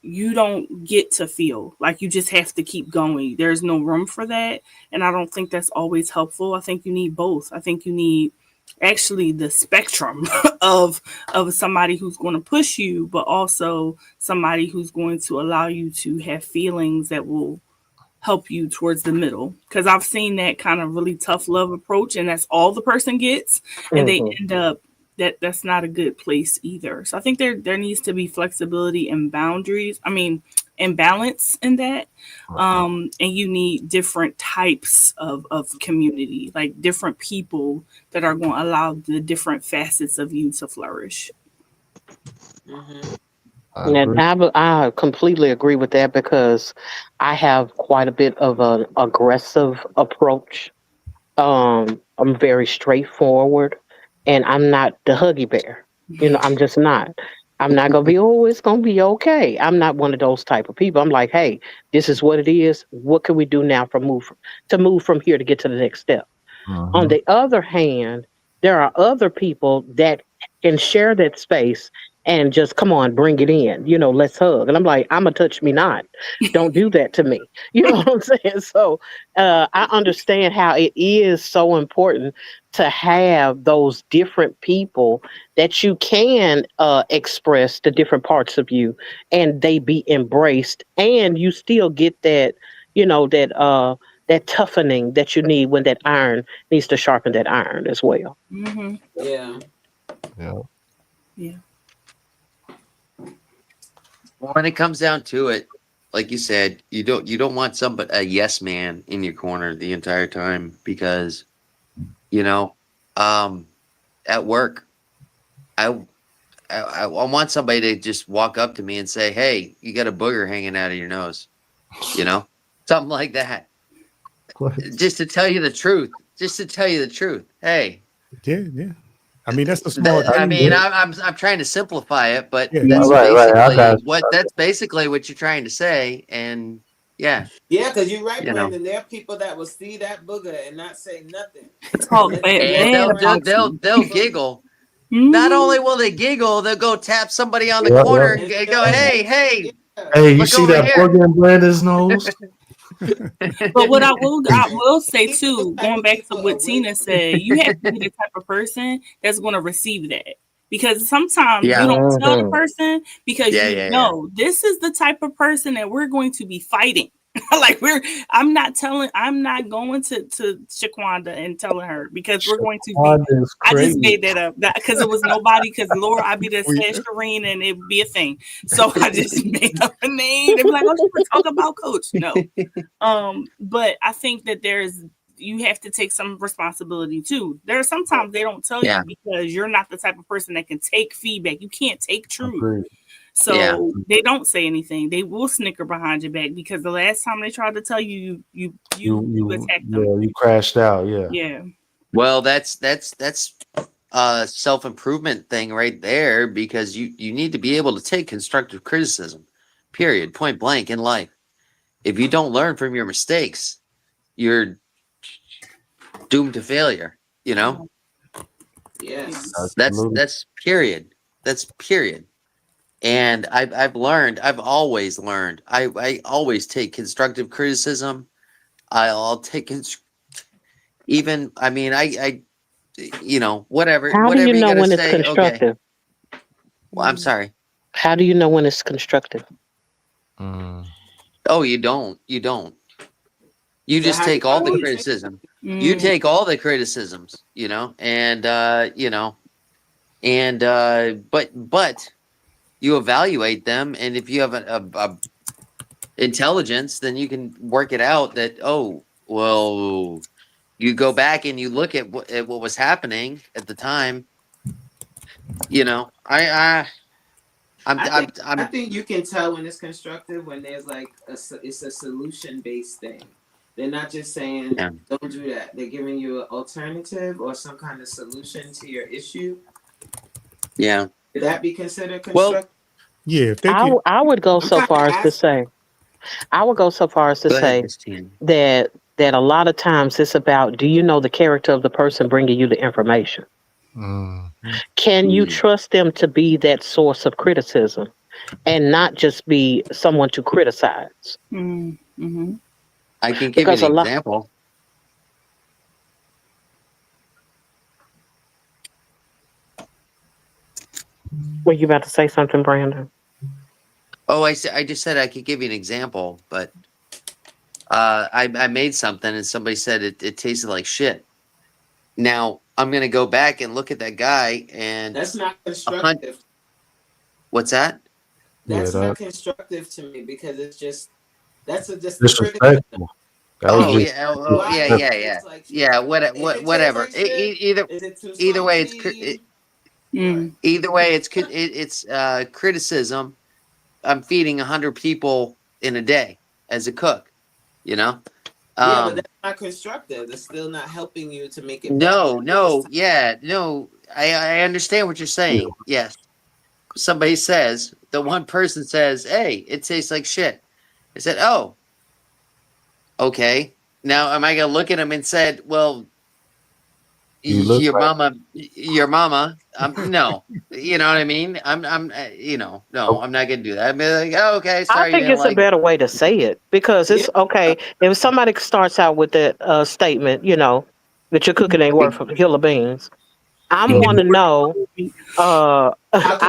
F: you don't get to feel like you just have to keep going. There's no room for that. And I don't think that's always helpful. I think you need both. I think you need actually the spectrum of somebody who's going to push you, but also somebody who's going to allow you to have feelings that will help you towards the middle. Because I've seen that kind of really tough love approach, and that's all the person gets, and they
C: Mhm.
F: end up that's not a good place either. So I think there needs to be flexibility and boundaries. I mean, and balance in that. And you need different types of community, like different people that are going to allow the different facets of you to flourish.
E: Mm-hmm.
B: I
C: And
B: agree.
C: I completely agree with that because I have quite a bit of an aggressive approach. I'm very straightforward, and I'm not the huggy bear. I'm just not. I'm not gonna be. Oh, it's gonna be okay. I'm not one of those type of people. I'm like, hey, this is what it is. What can we do now to move from here to get to the next step? On
B: Mhm.
C: the other hand, there are other people that can share that space and just come on, bring it in. Let's hug. And I'm like, I'm a touch me not. Don't do that to me. You know what I'm saying? So I understand how it is so important to have those different people that you can express the different parts of you and they be embraced and you still get that, that toughening that you need when that iron needs to sharpen that iron as well.
F: Mm-hmm.
E: Yeah.
B: Yeah.
F: Yeah.
G: When it comes down to it, like you said, you don't want somebody a yes man in your corner the entire time because you know, um, at work, I I want somebody to just walk up to me and say, "Hey, you got a booger hanging out of your nose," you know, something like that,
B: What?
G: just to tell you the truth. Just to tell you the truth. Hey,
A: Yeah, yeah. I mean, that's the small
G: I
A: things.
G: mean, I'm trying to simplify it, but
A: Yeah,
G: that's
B: Right, right. I got
G: basically what you're trying to say, and yeah,
E: Yeah, because you're right,
G: you know,
E: Brandon. There are people that will see that booger and not say nothing.
F: Talk
E: Let you
G: and
E: walk
F: bad
E: around
F: about
E: with
F: you.
G: they'll
E: the booger
G: giggle. Not
F: Mm-hmm.
G: only will they giggle, they'll go tap somebody on the
B: yeah, yeah.
G: corner and
E: and
G: go,
E: show
G: "Hey,
E: you.
G: hey,
E: Yeah.
B: Hey, you
G: look
B: see
G: over
B: that
G: here."
B: booger in Brandon's nose?
F: But what I
E: And
F: will say
E: see, those
F: too,
E: type
F: going
E: of
F: back to
E: people are
F: what
E: way
F: Tina said, you have to be the type of person that's going to receive that. Because sometimes you
G: Yeah,
F: don't tell the
C: Hmm.
F: person because
G: yeah,
F: you
G: yeah, yeah.
F: know this is the type of person that we're going to be fighting. Like I'm not going to Shaquanda and telling her because we're going to be.
B: Shaquanda is
F: I just
B: crazy.
F: made that up because it was nobody. Because Laura, I'd be there
A: we,
F: slash Shireen and it'd be a thing. So I just made up a name. They'd be like, "Oh, she would talk about Coach." No, but I think that you have to take some responsibility too. There are sometimes they don't tell
G: Yeah,
F: you because you're not the type of person that can take feedback. You can't take truth.
B: Agreed.
G: yeah.
F: So they don't say anything. They will snicker behind your back because the last time they tried to tell you, you attacked them.
B: Yeah, you crashed out. Yeah.
F: Yeah.
G: Well, that's a self improvement thing right there because you need to be able to take constructive criticism. Period. Point blank in life. If you don't learn from your mistakes, you're doomed to failure. You know,
E: yes.
G: that's
B: Absolutely.
G: that's period. That's period. And I've learned. I've always learned. I always take constructive criticism. I'll take even. I mean, I
C: How do you
G: whatever you
C: know
G: got to
C: when it's
G: say. Okay.
C: constructive?
G: Well, I'm sorry.
C: How do you know when it's constructive?
B: Mm.
G: Oh, you don't. You don't. You
E: So
G: just
E: how
G: take all
E: do
G: the
E: you change
G: criticism.
E: it?
G: You take all the criticisms, but you evaluate them, and if you have a intelligence, then you can work it out that, oh, well, you go back and you look at what was happening at the time.
E: I think you can tell when it's constructive when there's like it's a solution based thing. They're not just saying
G: Yeah.
E: don't do that. They're giving you an alternative or some kind of solution to your issue.
G: Yeah.
E: Would that be considered
G: Well,
E: constructive?
A: Yeah, if they could.
C: I would go
E: I'm
C: so
E: kind of
C: far as to
E: asking.
C: say, I would go so far as to
G: go ahead,
C: say
G: Miss Tina.
C: that a lot of times it's about, do you know the character of the person bringing you the information? Can you trust them to be that source of criticism and not just be someone to criticize?
F: Mm-hmm.
G: I can give you
C: Because
G: an
C: a lot.
G: example.
C: Were you about to say something, Brandon?
G: Oh, I just said I could give you an example, but I made something and somebody said it tasted like shit. Now I'm gonna go back and look at that guy and
E: That's not constructive.
G: What's that?
E: That's
B: Yeah,
E: not constructive to me because it's just just a criticism.
B: disrespectful. That was
G: Oh
B: just
G: yeah,
E: Why does it
G: yeah.
E: taste like shit?
G: Yeah,
E: If it tastes
G: whatever.
E: like shit,
G: Either
E: is it too
G: either way,
E: salty?
G: either way, it's criticism. I'm feeding 100 people in a day as a cook. You know.
E: Yeah, but that's not constructive. It's still not helping you to make it better.
G: I understand what you're saying. Yes, somebody says the one person says, "Hey, it tastes like shit." I said, "Oh, okay." Now, am I gonna look at him and said, "Well,
B: you look
G: your
B: like
G: mama"? No, you know what I mean. No, I'm not gonna do that. I'd be like, "Oh, okay,
C: I
G: sorry you
C: think
G: didn't
C: it's a
G: like it."
C: better way to say it, because it's okay if somebody starts out with that statement, that your cooking ain't worth a hill of beans. I want to know. I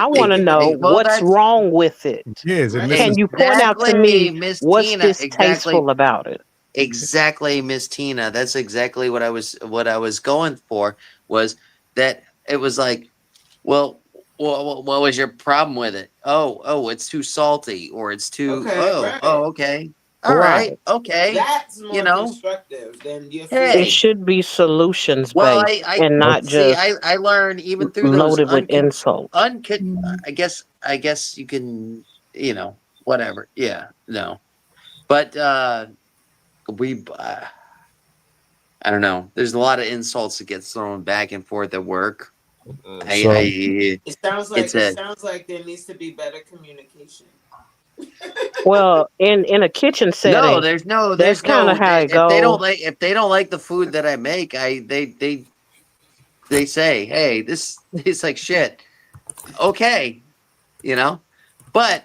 C: want to know
G: Well,
C: what's wrong with it.
A: Yeah, is it
C: Can
A: missing?
C: you point out to me
G: exactly, Miss
C: what's
G: Tina.
C: distasteful about it?
G: Exactly, Miss Tina. That's exactly what I was going for. Was that it was like, well, what was your problem with it? Oh, it's too salty, or it's too.
E: Okay, right.
G: Okay, all right,
C: Right.
G: okay.
E: That's more constructive than your food.
C: It
G: Hey,
C: should be solutions
G: well,
C: based and not
G: see.
C: just
G: I learned even through those
C: loaded with insults.
G: I guess you can, whatever. Yeah, no, but we. I don't know. There's a lot of insults that get thrown back and forth at work.
E: It sounds like there needs to be better communication.
C: Well, in a kitchen
G: No,
C: setting, that's kind of how it goes.
G: if they don't like the food that I make, they say, "Hey, this tastes like shit." Okay, but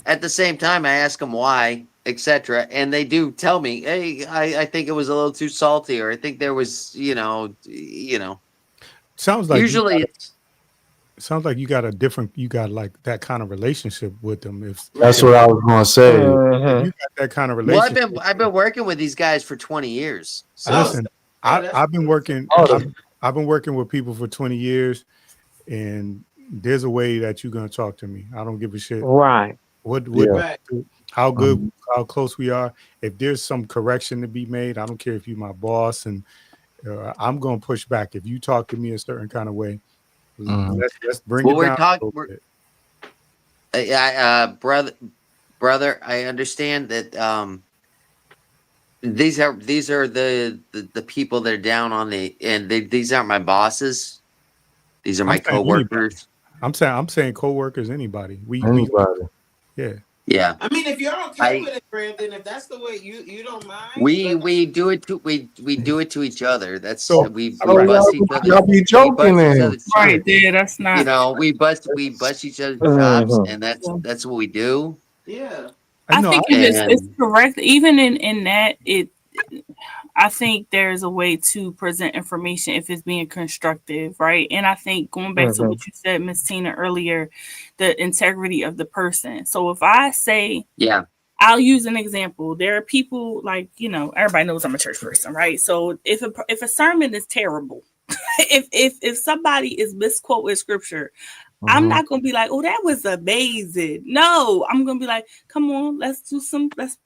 G: at the same time, I ask them why, etc., and they do tell me, "Hey, I think it was a little too salty, or I think there was,
A: Sounds like
G: Usually,
A: you got like that kind of relationship with them.
B: That's what I was gonna say.
A: If you got that kind of
G: well,
A: relationship.
G: I've been working with these guys for 20 years. So.
A: Listen, I've been working. I've been working with people for 20 years, and there's a way that you're gonna talk to me. I don't give a shit.
C: Right.
A: How good, how close we are. If there's some correction to be made, I don't care if you're my boss, and I'm gonna push back. If you talk to me a certain kind of way, let's bring it down.
G: Brother, I understand that these are the people that are down on these aren't my bosses. These are my coworkers.
A: I'm saying coworkers, anybody.
B: Anybody.
G: Yeah.
E: I mean, if you're okay with it, Brandon, if that's the way you don't mind.
G: We do it to each other. That's
B: so,
G: we bust each other.
B: Y'all be joking then.
F: Right there, that's not.
G: We bust each other's chops, and that's what we do.
E: Yeah.
F: I think it's correct. Even in that, I think there's a way to present information if it's being constructive, right? And I think going back to what you said, Miss Tina, earlier, the integrity of the person. So if I say, I'll use an example. There are people like, everybody knows I'm a church person, right? So if a sermon is terrible, if somebody is misquoting scripture, I'm not gonna be like, oh, that was amazing. No, I'm gonna be like, come on, let's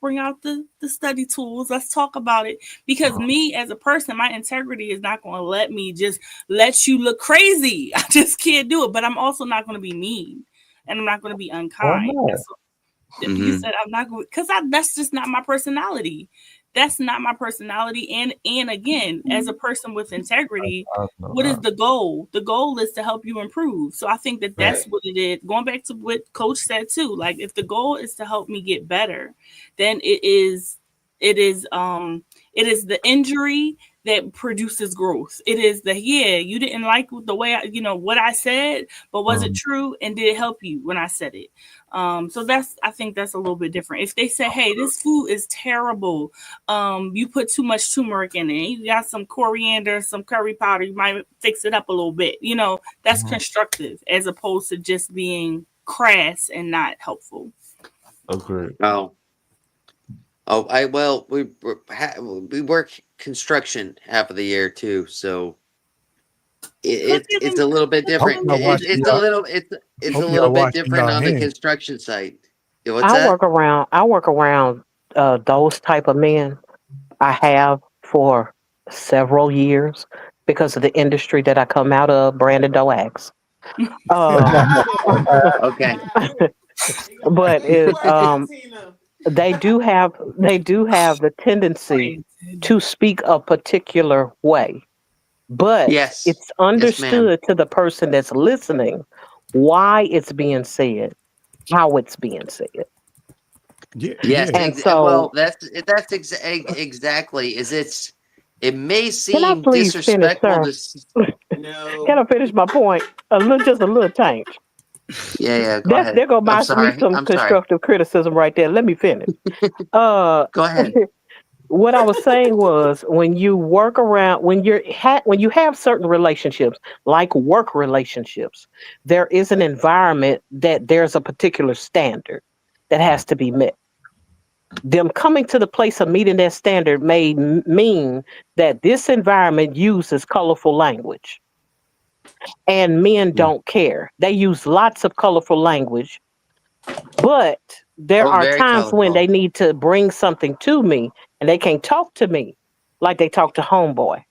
F: bring out the study tools. Let's talk about it. Because me as a person, my integrity is not gonna let me just let you look crazy. I just can't do it. But I'm also not gonna be mean, and I'm not gonna be unkind. You said I'm not going, because that's just not my personality. That's not my personality. And again, as a person with integrity, what is the goal? The goal is to help you improve. So I think that's what it is. Going back to what Coach said too, like if the goal is to help me get better, then it is the injury that produces growth. It is you didn't like the way what I said, but was it true? And did it help you when I said it? So I think that's a little bit different. If they say, hey, this food is terrible, you put too much turmeric in it, you got some coriander, some curry powder, you might fix it up a little bit. That's constructive as opposed to just being crass and not helpful.
B: Agreed.
G: We work construction half of the year too, so it's a little bit different. It's a little bit different on the construction site. What's that?
C: I work around those type of men. I have for several years because of the industry that I come out of, Brandon Doax.
G: Okay.
C: But they do have the tendency to speak a particular way, but it's understood to the person that's listening why it's being said, how it's being said.
G: Yes,
C: and so
G: that's exactly. It may
C: can I
G: seem
C: please finish,
G: disrespectful
C: sir? Can I finish my point? Just a little change.
G: Yeah, go ahead.
C: There go some constructive criticism right there. Let me finish.
G: Go ahead.
C: What I was saying was when you work around, when you have certain relationships, like work relationships, there is an environment that there's a particular standard that has to be met. Them coming to the place of meeting that standard may mean that this environment uses colorful language. And men don't care. They use lots of colorful language, but there are times when they need to bring something to me and they can't talk to me like they talk to homeboy,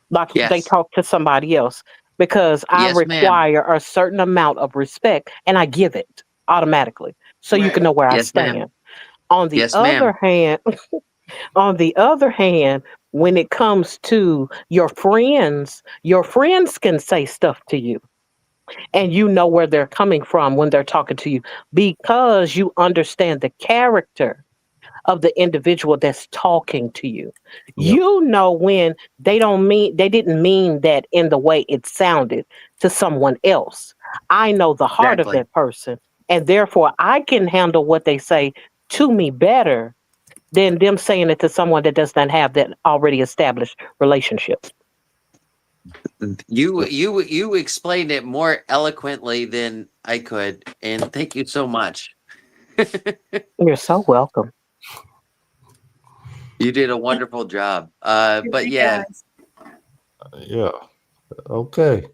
C: like they talk to somebody else, because I require a certain amount of respect and I give it automatically so you can know where I stand. On the other hand, when it comes to your friends can say stuff to you and you know where they're coming from when they're talking to you because you understand the character of the individual that's talking to you. Yep. You know when they didn't mean that in the way it sounded to someone else. I know the heart of that person, and therefore I can handle what they say to me better than them saying it to someone that does not have that already established relationship.
G: You explained it more eloquently than I could, and thank you so much.
C: You're so welcome.
G: You did a wonderful job. But yeah.
B: Yeah. Okay.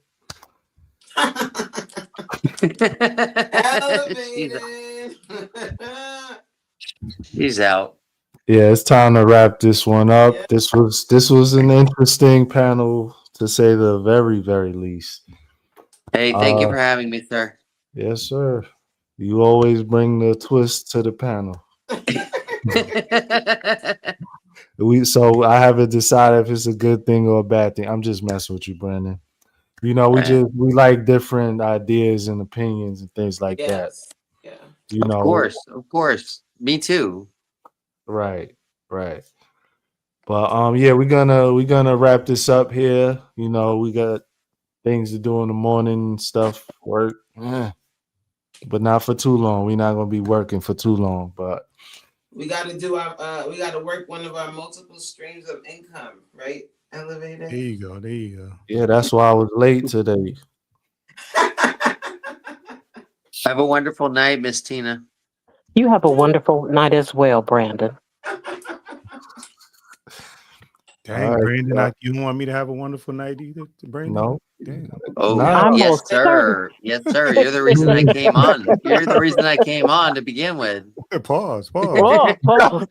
G: He's out.
B: Yeah, it's time to wrap this one up. Yeah. This was an interesting panel, to say the very, very least.
G: Hey, thank you for having me, sir.
B: Yes, sir. You always bring the twist to the panel. So I haven't decided if it's a good thing or a bad thing. I'm just messing with you, Brandon. We we like different ideas and opinions and things like that. Yeah.
G: Of course. Me too.
B: Right. But yeah, we're gonna wrap this up here. We got things to do in the morning, stuff, work. But not for too long. We're not gonna be working for too long, but
E: we gotta work one of our multiple streams of income, right? Elevator.
A: There you go.
B: Yeah, that's why I was late today.
G: Have a wonderful night, Miss Tina.
C: You have a wonderful night as well, Brandon.
A: Dang,
B: right,
A: Brandon, you don't want me to have a wonderful night either, Brandon?
B: No.
A: Damn.
G: Oh,
B: Nah.
C: I'm
G: yes,
C: most certain.
G: sir. Yes, sir. You're the reason I came on. You're the reason I came on to begin with.
A: Pause.
C: Whoa, whoa.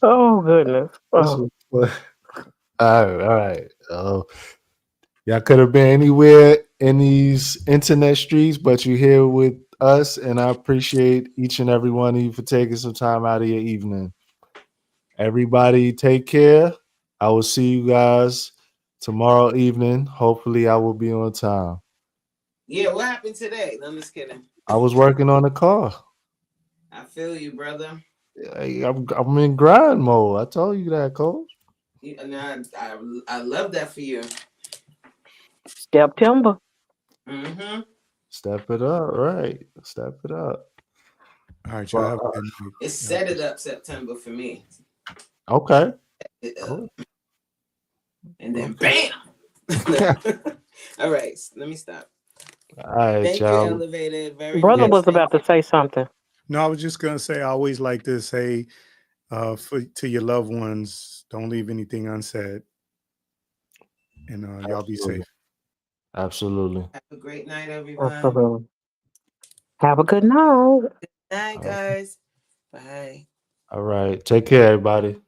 C: Oh goodness. Oh.
B: All right. Oh, y'all could have been anywhere in these internet streets, but you're here with us, and I appreciate each and every one of you for taking some time out of your evening. Everybody, take care. I will see you guys tomorrow evening. Hopefully, I will be on time.
E: Yeah, what happened today? No, I'm just kidding.
B: I was working on the car.
E: I feel you, brother.
B: I'm in grind mode. I told you that, Coach.
E: And I love that for you.
C: September.
E: Mm-hmm.
B: Step it up, right? Step it up.
A: All right, y'all have a good night.
E: It set it up September for me.
B: Okay.
E: Cool. And then bam. All right, let me stop.
B: All right,
E: Thank you,
B: y'all.
E: Elevated. Very
C: Brother
E: nice.
C: was about to say something.
A: No, I was just gonna say I always like to say to your loved ones, don't leave anything unsaid. And y'all be safe.
B: Absolutely.
E: Have a great night, everyone.
C: Absolutely. Have a good night.
E: Good night, guys. Bye.
B: All right. Take care, everybody.